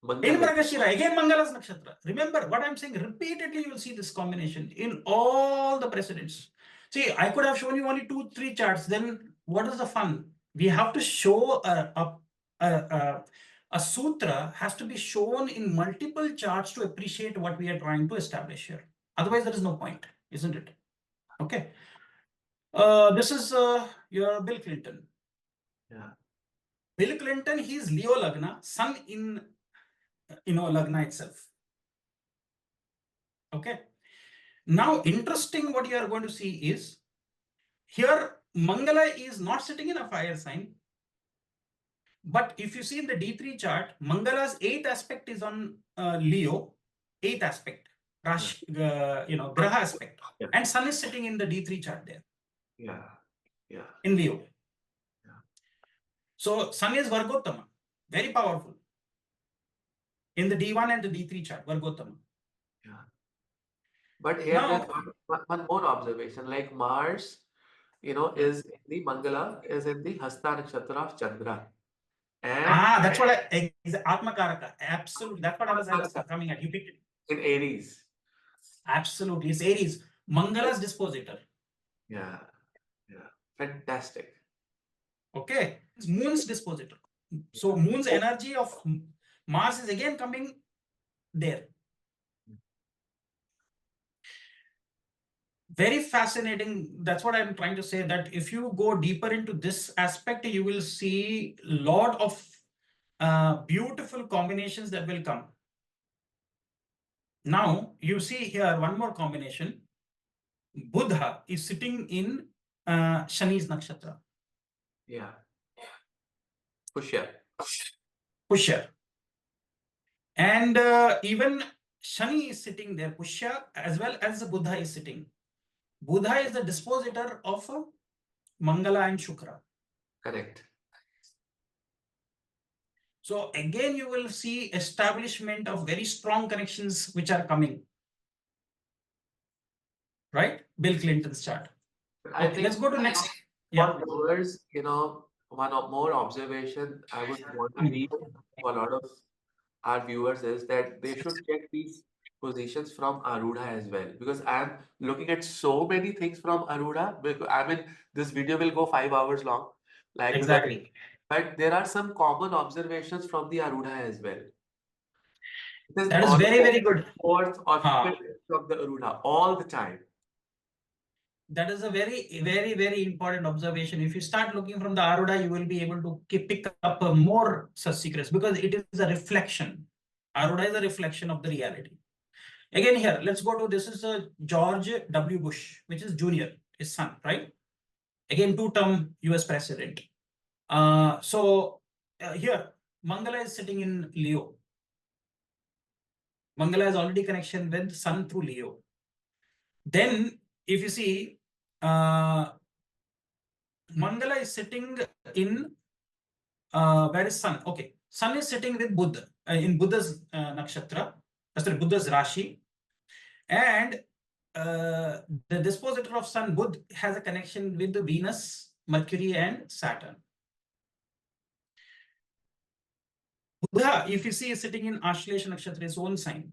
Mangal. In Mragashira, again Mangala's nakshatra. Remember what I'm saying, repeatedly you will see this combination in all the precedents. See, I could have shown you only 2, 3 charts. Then what is the fun? We have to show a sutra has to be shown in multiple charts to appreciate what we are trying to establish here. Otherwise, there is no point, isn't it? Okay. This is your Bill Clinton. Yeah. Bill Clinton, he's Leo Lagna, sun in Lagna itself. Okay. Now, interesting what you are going to see is here Mangala is not sitting in a fire sign. But if you see in the D3 chart, Mangala's 8th aspect is on Leo, 8th aspect, Rashi, Graha aspect. Yeah. And Sun is sitting in the D3 chart there. Yeah. Yeah. In Leo. Yeah. So Sun is Vargottama, very powerful. In the D1 and the D3 chart, Vargottama. Yeah. But here Now, there's one more observation, like Mars, is in the Mangala, is in the Hasta Nakshatra of Chandra. And that's what Atmakaraka. Absolutely. That's what I was coming at. You picked it. In Aries. Absolutely. It's Aries. Mangala's dispositor. Yeah. Yeah. Fantastic. Okay. It's Moon's dispositor. So Moon's energy of Mars is again coming there. Very fascinating. That's what I'm trying to say, that if you go deeper into this aspect, you will see a lot of beautiful combinations that will come. Now, you see here one more combination. Buddha is sitting in Shani's nakshatra. Yeah. Pushya. Pushya. And even Shani is sitting there, Pushya, as well as the Buddha is sitting. Buddha is the dispositor of Mangala and Shukra. Correct. So again, you will see establishment of very strong connections which are coming. Right? Bill Clinton's chart. I think let's go to next. For viewers, one more observation I would want to leave for a lot of our viewers is that they should check these positions from Arudha as well, because I'm looking at so many things from Arudha. Because I mean, this video will go 5 hours long, like Exactly. but there are some common observations from the Arudha as well. That is very, very good. Fourth or fifth of the Arudha all the time. That is a very, very, very important observation. If you start looking from the Arudha, you will be able to pick up more such secrets, because it is a reflection. Arudha is a reflection of the reality. Again, here, let's go to, this is a George W. Bush, which is junior, his son, right? Again, 2-term US president. Here, Mangala is sitting in Leo. Mangala has already connection with Sun through Leo. Then, if you see, Mangala is sitting in, where is Sun? Okay, Sun is sitting with Buddha, in Buddha's nakshatra, sorry, Buddha's Rashi. And the dispositor of Sun, Buddha, has a connection with the Venus, Mercury, and Saturn. Buddha, if you see, is sitting in Ashlesha Nakshatra, his own sign.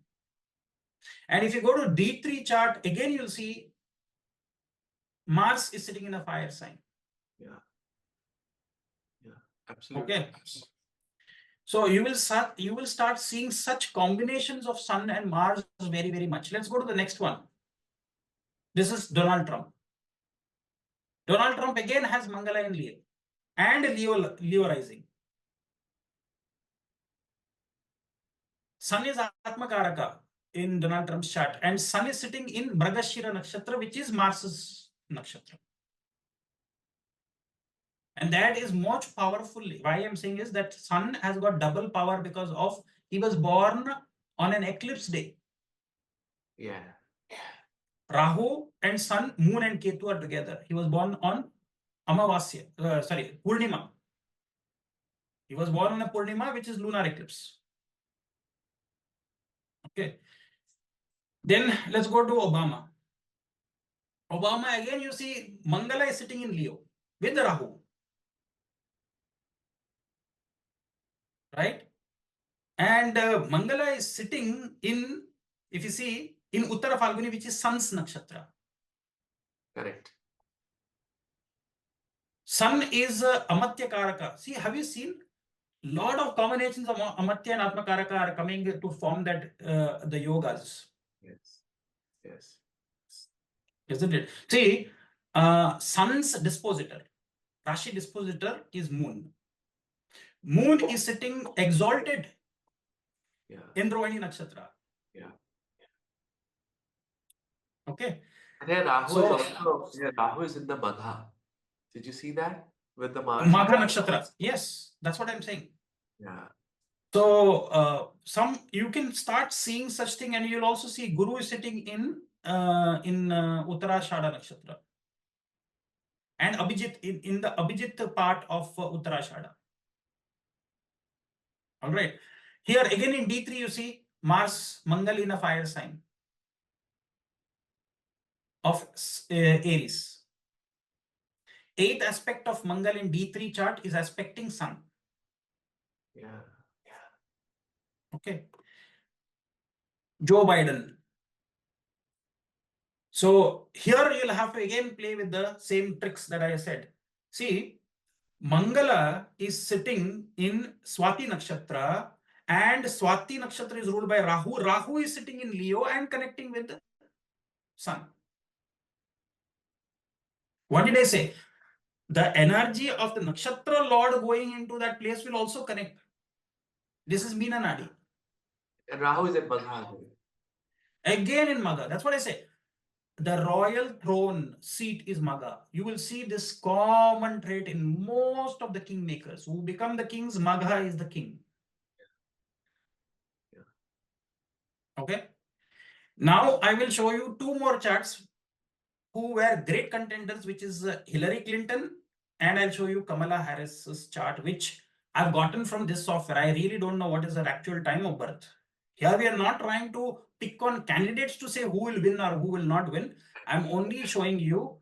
And if you go to D3 chart, again you'll see Mars is sitting in a fire sign. Yeah. Yeah, absolutely. Okay. So you will start seeing such combinations of Sun and Mars very, very much. Let's go to the next one. This is Donald Trump. Donald Trump again has Mangala in Leo and Leo rising. Sun is Atmakaraka in Donald Trump's chart, and Sun is sitting in Mragashira Nakshatra, which is Mars's Nakshatra. And that is much powerful. Why I'm saying is that Sun has got double power because of he was born on an eclipse day. Yeah. Rahu and Sun, Moon and Ketu are together. He was born on Amavasya, Purnima. He was born on a Purnima, which is lunar eclipse. Okay. Then let's go to Obama. Obama, again, you see Mangala is sitting in Leo with the Rahu. Right? And Mangala is sitting in, if you see, in Uttara Falguni, which is Sun's nakshatra. Correct. Sun is Amatya Karaka. See, have you seen? Lot of combinations of Amatya and Atmakaraka are coming to form that the yogas, Yes. Yes. isn't it? See, Sun's dispositor, Rashi dispositor is Moon. Moon is sitting exalted Yeah. in Rohini Nakshatra. Yeah. Okay. And here Rahu is So, also, here Rahu is in the Magha. Did you see that with the Mars? Magha Nakshatra. Yes, that's what I'm saying. Yeah. So, some you can start seeing such thing, and you'll also see Guru is sitting in Uttarashada Nakshatra. And Abhijit in the Abhijit part of Uttarashada. All right. Here again in D3, you see Mars Mangal in a fire sign of Aries. Eighth aspect of Mangal in D3 chart is aspecting Sun. Yeah. Okay. Joe Biden. So here you'll have to again play with the same tricks that I said. See, Mangala is sitting in Swati Nakshatra, and Swati Nakshatra is ruled by Rahu. Rahu is sitting in Leo and connecting with Sun. What did I say? The energy of the nakshatra lord going into that place will also connect. This is Meena Nadi. And Rahu is in Magha. Again in Maga. That's what I say. The royal throne seat is Maga. You will see this common trait in most of the kingmakers who become the kings. Maga is the king. Yeah. Okay. Now I will show you two more charts who were great contenders, which is Hillary Clinton, and I'll show you Kamala Harris's chart, which I've gotten from this software. I really don't know what is her actual time of birth. Here we are not trying to pick on candidates to say who will win or who will not win. I'm only showing you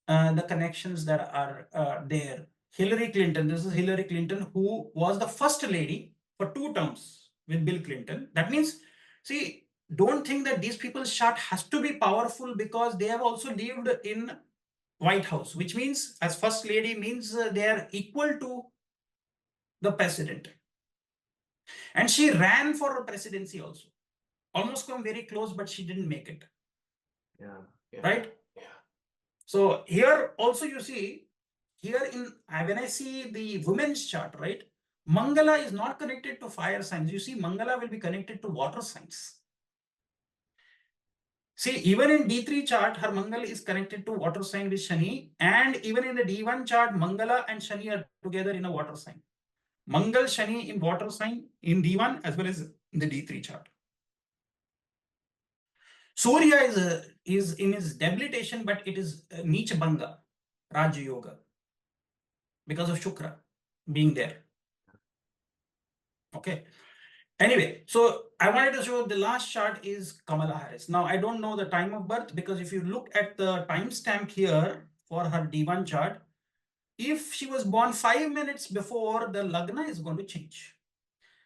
the connections that are there. Hillary Clinton, this is Hillary Clinton, who was the first lady for 2 terms with Bill Clinton. That means, see, don't think that these people's chart has to be powerful because they have also lived in White House, which means as first lady means they are equal to the president. And she ran for presidency also. Almost come very close, but she didn't make it. Yeah. Yeah. Right? So here also you see, here in when I see the women's chart, right? Mangala is not connected to fire signs. You see, Mangala will be connected to water signs. See, even in D3 chart, her Mangal is connected to water sign with Shani, and even in the D1 chart, Mangala and Shani are together in a water sign. Mangal Shani in water sign in D1 as well as in the D3 chart. Surya is in his debilitation, but it is Neech Banga, Raja Yoga, because of Shukra being there. Okay. Anyway, so I wanted to show the last chart is Kamala Harris. Now, I don't know the time of birth because if you look at the timestamp here for her D1 chart, if she was born 5 minutes before, the Lagna is going to change.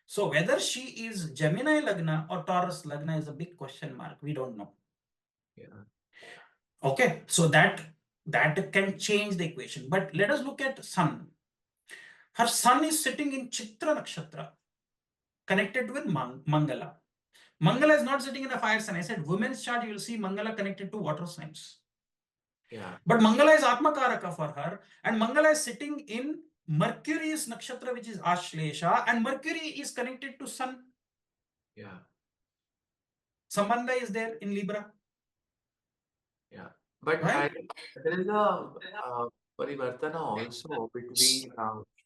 So whether she is Gemini Lagna or Taurus Lagna is a big question mark. We don't know. Yeah. Okay, so that can change the equation. But let us look at Sun. Her Sun is sitting in Chitra Nakshatra, connected with Mangala. Mangala is not sitting in a fire sign. I said women's chart, you will see Mangala connected to water signs. Yeah. But Mangala is Atmakaraka for her, and Mangala is sitting in Mercury's nakshatra, which is Ashlesha, and Mercury is connected to Sun. Yeah. Sambandha is there in Libra. Yeah. But Right? there is a parivartana also between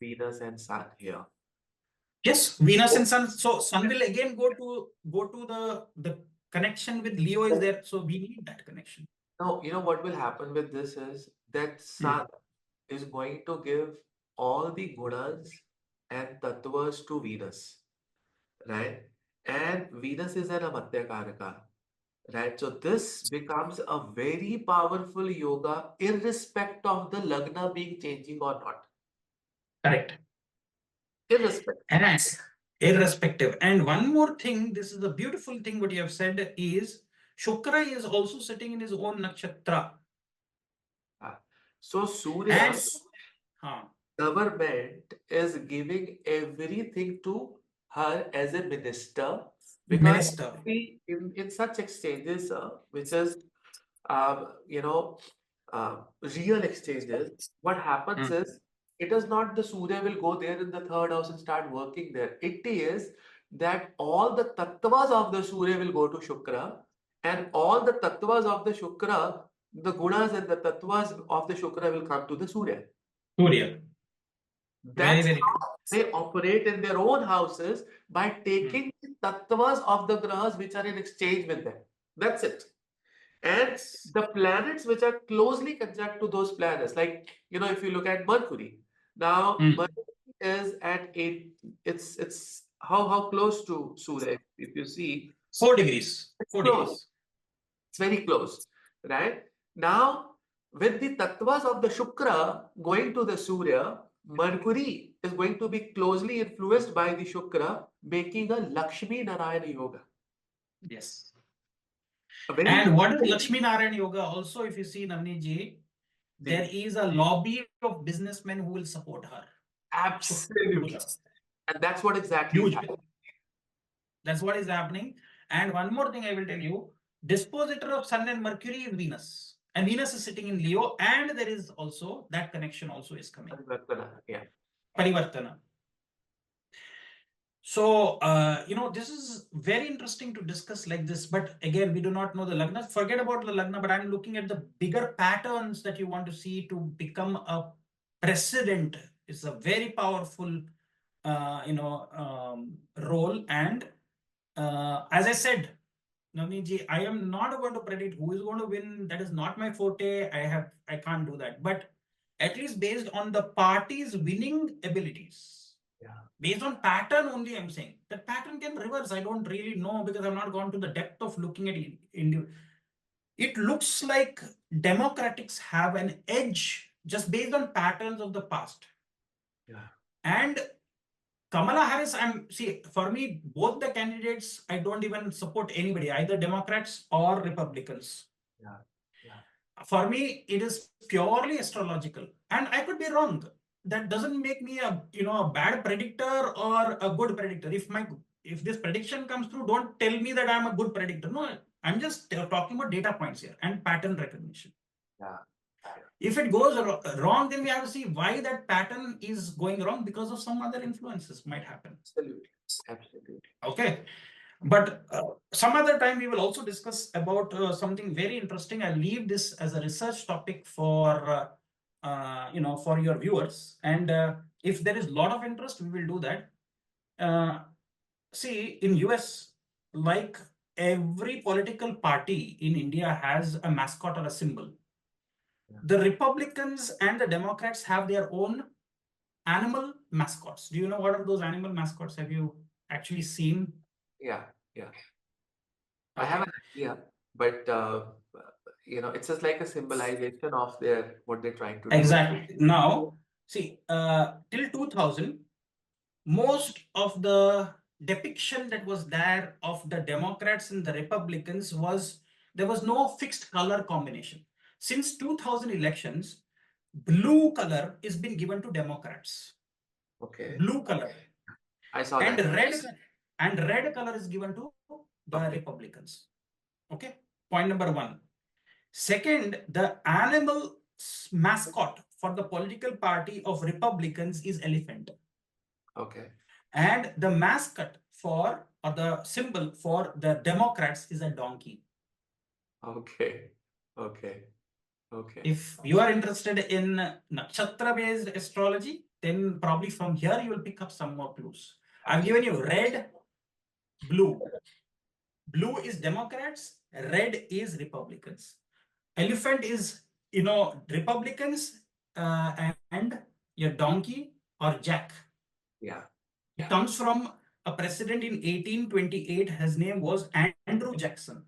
Venus and Sun here. Yes, Venus and Sun. So Sun will again go to the connection with Leo is there. So we need that connection. Now, you know what will happen with this is that Hmm. Sun is going to give all the gunas and tattvas to Venus, right? And Venus is an amatya karaka, right? So this becomes a very powerful yoga, irrespective of the lagna being changing or not. Correct. Irrespective. And irrespective. And one more thing, this is a beautiful thing what you have said is Shukra is also sitting in his own nakshatra. Ah. So And Surya huh, government is giving everything to her as a minister because minister. in such exchanges, which is you know real exchanges, what happens Hmm. is it is not the Surya will go there in the third house and start working there. It is that all the tattvas of the Surya will go to Shukra, and all the tattvas of the Shukra, the gunas and the tattvas of the Shukra will come to the Surya. Surya. Very, That's very true. how they operate in their own houses by Hmm. taking the tattvas of the grahas which are in exchange with them. That's it. And the planets which are closely conjunct to those planets, like if you look at Mercury, now Hmm. Mercury is at eight. It's how close to Surya? If you see, 4 degrees. it's Four close. degrees. It's very close, right? Now, with the tattvas of the Shukra going to the Surya, Mercury is going to be closely influenced by the Shukra, making a Lakshmi Narayana Yoga. Yes. A very And what is Lakshmi Narayana Yoga? Also, if you see Navneet ji, there is a lobby of businessmen who will support her. absolutely, Shukra. and that's what exactly is Huge. happening. That's what is happening. And one more thing I will tell you, dispositor of Sun and Mercury is Venus. And Venus is sitting in Leo, and there is also that connection also is coming. Yeah, Parivartana. So, this is very interesting to discuss like this. But again, we do not know the Lagna. Forget about the Lagna, but I'm looking at the bigger patterns that you want to see to become a president. It's a very powerful, role. And as I said, Navneet, I am not going to predict who is going to win. That is not my forte. I can't do that. But at least based on the party's winning abilities, yeah, based on pattern only, I'm saying that pattern can reverse. I don't really know because I've not gone to the depth of looking at it. It looks like Democrats have an edge just based on patterns of the past. yeah, And Kamala Harris, I'm see for me, both the candidates, I don't even support anybody, either Democrats or Republicans. yeah, yeah. For me, it is purely astrological, and I could be wrong. That doesn't make me a bad predictor or a good predictor. If this prediction comes through, don't tell me that I'm a good predictor. No, I'm just talking about data points here and pattern recognition. Yeah, yeah, If it goes wrong, then we have to see why that pattern is going wrong because of some other influences might happen. absolutely, absolutely. Okay. But some other time we will also discuss about something very interesting. I'll leave this as a research topic for your viewers. And if there is a lot of interest, we will do that. Uh, See, in US, like every political party in India has a mascot or a symbol. Yeah, The Republicans and the Democrats have their own animal mascots. Do you know what are those animal mascots? Have you actually seen? yeah, yeah. I have an Okay. idea, but it's just like a symbolization of their what they're trying to do. Exactly. Now, see, till 2000, most of the depiction that was there of the Democrats and the Republicans was there was no fixed color combination. Since 2000 elections, blue color is been given to Democrats. Okay, Blue color I saw and that. red color is given to the Okay, Republicans. Okay, point number one. Second, the animal mascot for the political party of Republicans is elephant. okay, And the mascot for or the symbol for the Democrats is a donkey. okay, okay, okay. If you are interested in nakshatra based astrology, then probably from here you will pick up some more clues. I've given Absolutely. you red, blue. Blue is Democrats, red is Republicans. Elephant is, Republicans and your donkey or jack. Yeah, It yeah. comes from a president in 1828. His name was Andrew Jackson.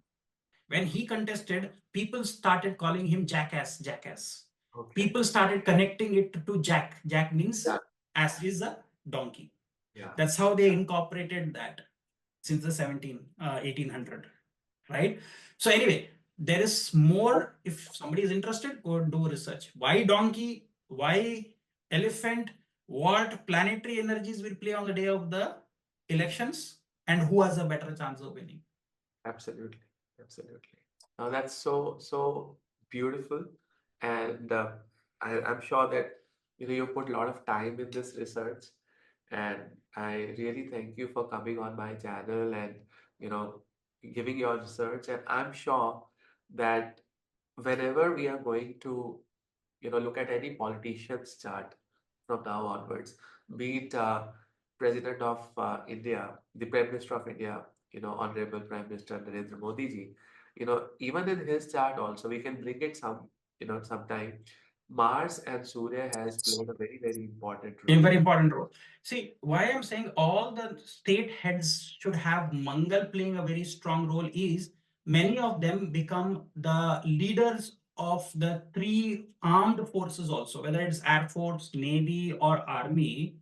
When he contested, people started calling him jackass, jackass. Okay. People started connecting it to Jack. Jack Yeah, means ass is a donkey. Yeah. That's how they incorporated that since the 1800, right? So anyway, there is more. If somebody is interested, go do research. Why donkey? Why elephant? What planetary energies will play on the day of the elections, and who has a better chance of winning? Absolutely, absolutely. Now that's so beautiful, and I'm sure that you put a lot of time in this research, and I really thank you for coming on my channel and you know giving your research. And I'm sure that whenever we are going to look at any politician's chart from now onwards, be it President of India, the Prime Minister of India, Honorable Prime Minister Narendra Modi ji, even in his chart also, we can bring it sometime. Mars and Surya has played a very, very important A role. very important role. See, why I'm saying all the state heads should have Mangal playing a very strong role is many of them become the leaders of the three armed forces also, whether it's Air Force, Navy, or Army.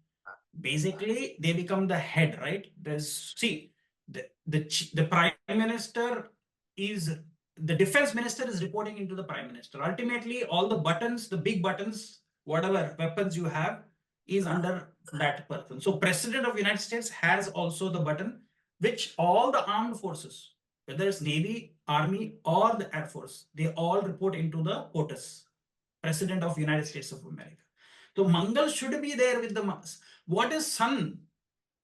Basically they become the head, right? There's see the prime minister is the defense minister is reporting into the prime minister. Ultimately all the buttons, the big buttons, whatever weapons you have is under that person. So president of United States has also the button which all the armed forces, whether it's Navy, Army, or the Air Force, they all report into the POTUS, president of United States of America. So Mangal should be there with the what is sun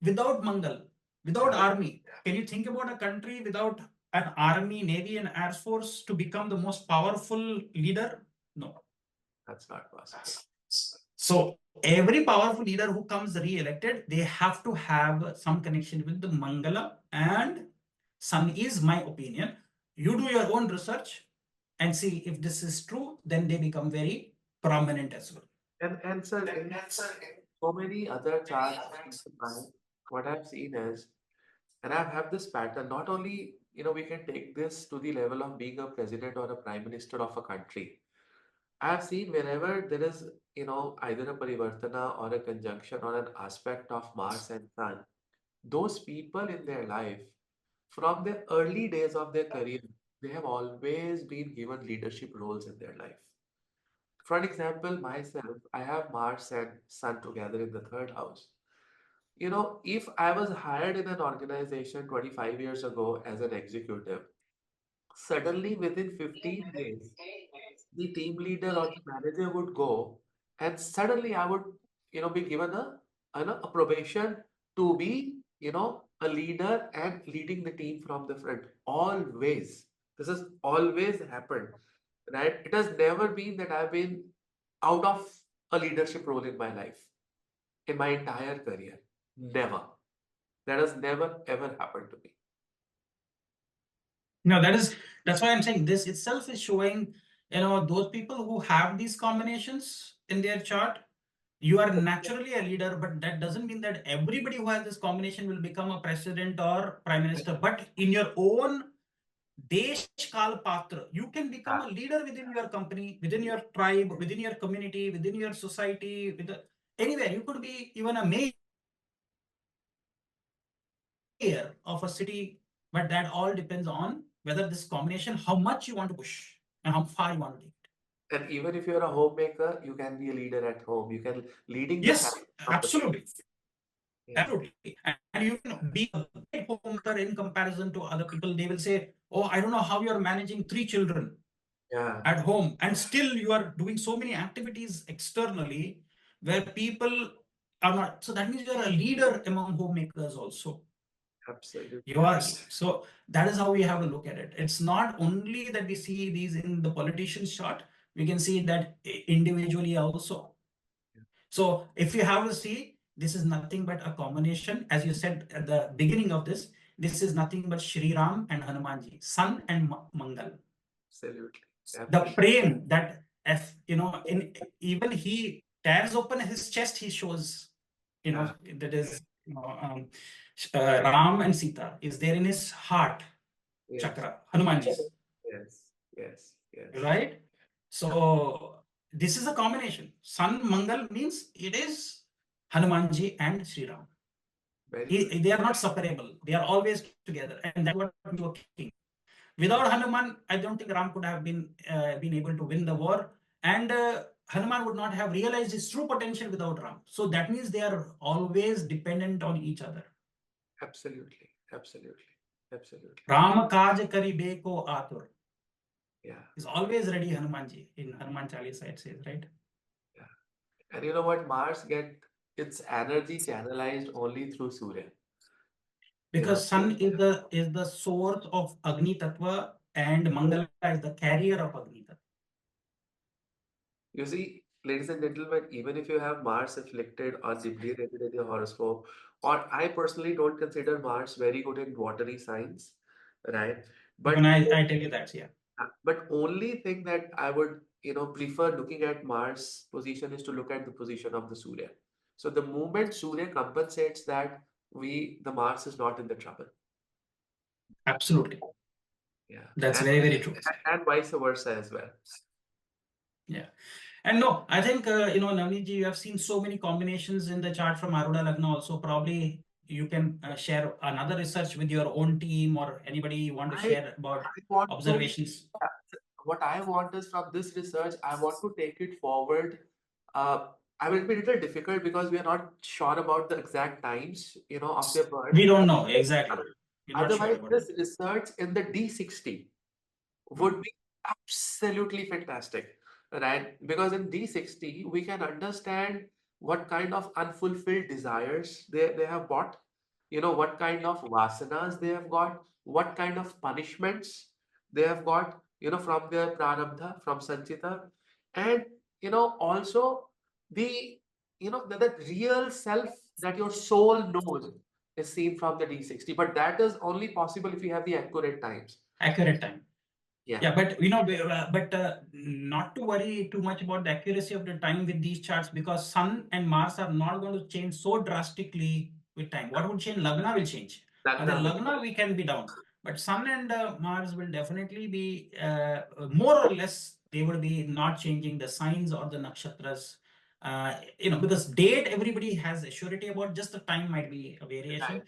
without Mangal, without Yeah, army? Can you think about a country without an army, navy, and air force to become the most powerful leader? No. that's not possible. So every powerful leader who comes re-elected, they have to have some connection with the Mangala and Sun is my opinion. You do your own research and see if this is true, then they become very prominent as well. And sir, in so many other charts in the mind, what I've seen is, and I've had this pattern, not only, we can take this to the level of being a president or a prime minister of a country. I've seen whenever there is, either a parivartana or a conjunction or an aspect of Mars and Sun, those people in their life, from the early days of their career, they have always been given leadership roles in their life. For an example, myself, I have Mars and Sun together in the third house. If I was hired in an organization 25 years ago as an executive, suddenly within 15 days, the team leader or the manager would go, and suddenly I would, be given a probation to be, a leader and leading the team from the front. Always. This has always happened, right? It has never been that I've been out of a leadership role in my life, in my entire career. Never. That has never ever happened to me. No, that's why I'm saying this itself is showing, those people who have these combinations in their chart, you are naturally a leader, but that doesn't mean that everybody who has this combination will become a president or prime minister. But in your own Desh Kal Patra, you can become Yeah. a leader within your company, within your tribe, within your community, within your society, anywhere. You could be even a mayor of a city, but that all depends on whether this combination, how much you want to push and how far you want to take it. And even if you're a homemaker, you can be a leader at home. You can leading the Yes, family from the front. absolutely. Yeah. Absolutely. And you can be a great homemaker in comparison to other people. They will say, oh, I don't know how you're managing three children Yeah, at home, and still you are doing so many activities externally where people are not. So that means you're a leader among homemakers also. absolutely. You are. So that is how we have to look at it. It's not only that we see these in the politician's chart, we can see that individually also. So if you have a see, this is nothing but a combination. As you said at the beginning of this is nothing but Shri Ram and Hanumanji, Sun and Mangal. Absolutely. The Absolutely. prem that if in even he tears open his chest, he shows, Yeah. that is, Ram and Sita is there in his heart Yes. chakra, Hanumanji's, Yes. Yes. Yes. right? So this is a combination. Sun Mangal means it is Hanumanji and Sri Ram. Very good. They are not separable. They are always together, and that is what makes you a king. Without Hanuman, I don't think Ram could have been able to win the war, and Hanuman would not have realized his true potential without Ram. So that means they are always dependent on each other. Absolutely. Absolutely. Absolutely. Ram kaj karibe ko atur Yeah. is always ready. Hanumanji in Hanuman Chalisa it says, right? Yeah. And you know what? Mars get its energy channelized only through Surya. You know, Because Sun is the source of Agni Tattva, and Mangala is the carrier of Agni Tattva. you see, ladies and gentlemen, even if you have Mars afflicted or debilitated in your horoscope, or I personally don't consider Mars very good in watery signs, right? Even But I tell you that, yeah. but only thing that I would, prefer looking at Mars position is to look at the position of the Surya. So the moment Surya compensates that, the Mars is not in the trouble. Absolutely. Yeah. That's very, very true. And vice versa as well. Yeah. And no, I think, Navneet ji, you have seen so many combinations in the chart from Arudha Lagna also. Probably you can share another research with your own team or anybody you want to I share about I want to observations. yeah, what I want is from this research, I want to take it forward. Uh, I will be a little difficult because we are not sure about the exact times, of their birth. We don't know exactly. We're not sure Otherwise, about that. this research in the D60 would be absolutely fantastic, right? Because in D60, we can understand what kind of unfulfilled desires they have got, what kind of vasanas they have got, what kind of punishments they have got, from their prarabdha, from sanchita, and, also the, the real self that your soul knows is seen from the D60. But that is only possible if you have the accurate times. Accurate time. Yeah. Yeah, but not to worry too much about the accuracy of the time with these charts, because Sun and Mars are not going to change so drastically with time. What would change? Lagna will change. Other Lagna. Lagna we can be down, but Sun and Mars will definitely be more or less. They will be not changing the signs or the nakshatras. Because date everybody has a surety about. Just the time might be a variation. Time.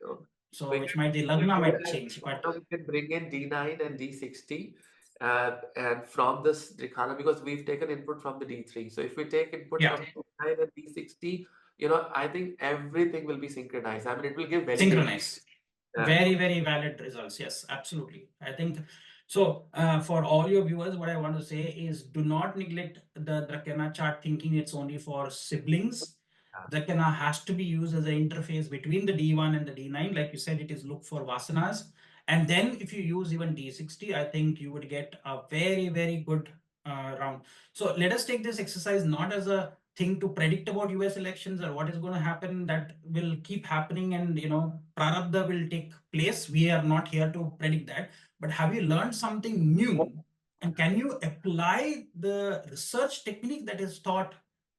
So So we which can might the bring Lagna in, might change, but we can bring in D9 and D60, and from this Trikhana, because we've taken input from the D3. So if we take input yeah, from D9 and D60, I think everything will be synchronized. I mean, it will give validation. synchronize. Yeah. Very, very valid results. Yes, absolutely. I think so. For all your viewers, what I want to say is do not neglect the Drakena chart thinking it's only for siblings. Drakena has to be used as an interface between the D1 and the D9. Like you said, it is look for vasanas. And then if you use even D60, I think you would get a very, very good round. So let us take this exercise not as a thing to predict about US elections or what is going to happen. That will keep happening, and prarabdha will take place. We are not here to predict that, but have you learned something new, and can you apply the research technique that is taught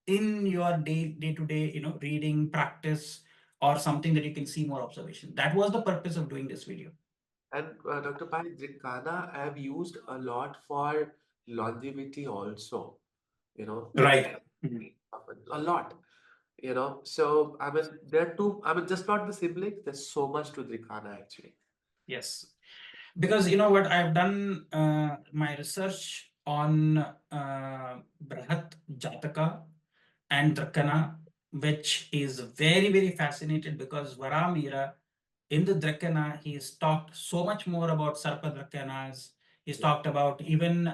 in your day to day reading practice, or something that you can see more observation? That was the purpose of doing this video. And Dr. Pai, Trikhana I have used a lot for longevity also. It's Right. Mhm. a lot. So I mean, there are two. I mean, just not the siblings. There's so much to Trikhana actually. Yes. Because you know what, I've done my research on Brahat Jataka and Drakana, which is very, very fascinated, because Varamira in the Drakana, he's talked so much more about Sarpa Drakanas. He's Yeah. talked about even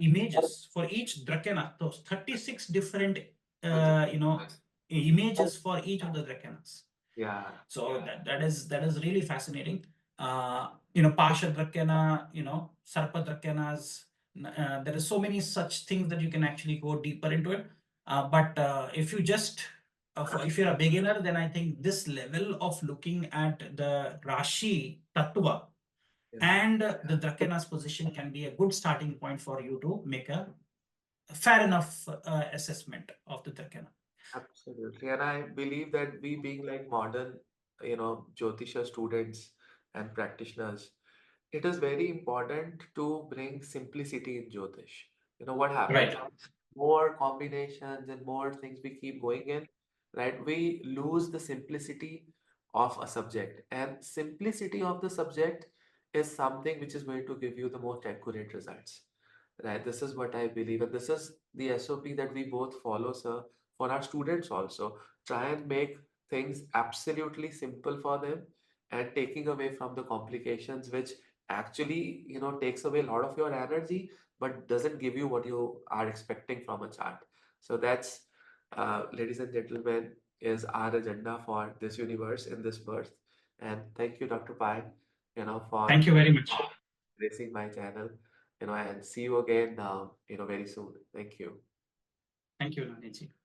images for each Drakana, those 36 different images for each of the Drakanas. Yeah. So that is really fascinating. Pasha Drakena, Sarpa Drakenas. There is so many such things that you can actually go deeper into it. But if you just if you're a beginner, then I think this level of looking at the Rashi Tattva Yeah. and the Drakena's position can be a good starting point for you to make a fair enough assessment of the Drakena. Absolutely. And I believe that we being like modern, Jyotisha students and practitioners, it is very important to bring simplicity in Jyotish. What happens? Right. More combinations and more things we keep going in, right? We lose the simplicity of a subject, and simplicity of the subject is something which is going to give you the most accurate results. Right, this is what I believe, and this is the SOP that we both follow, sir, for our students also. Try and make things absolutely simple for them and taking away from the complications, which actually, takes away a lot of your energy, but doesn't give you what you are expecting from a chart. So that's, ladies and gentlemen, is our agenda for this universe in this birth. And thank you, Dr. Pai, for Thank you very much. gracing my channel, and see you again, very soon. Thank you. Thank you, Navneet ji.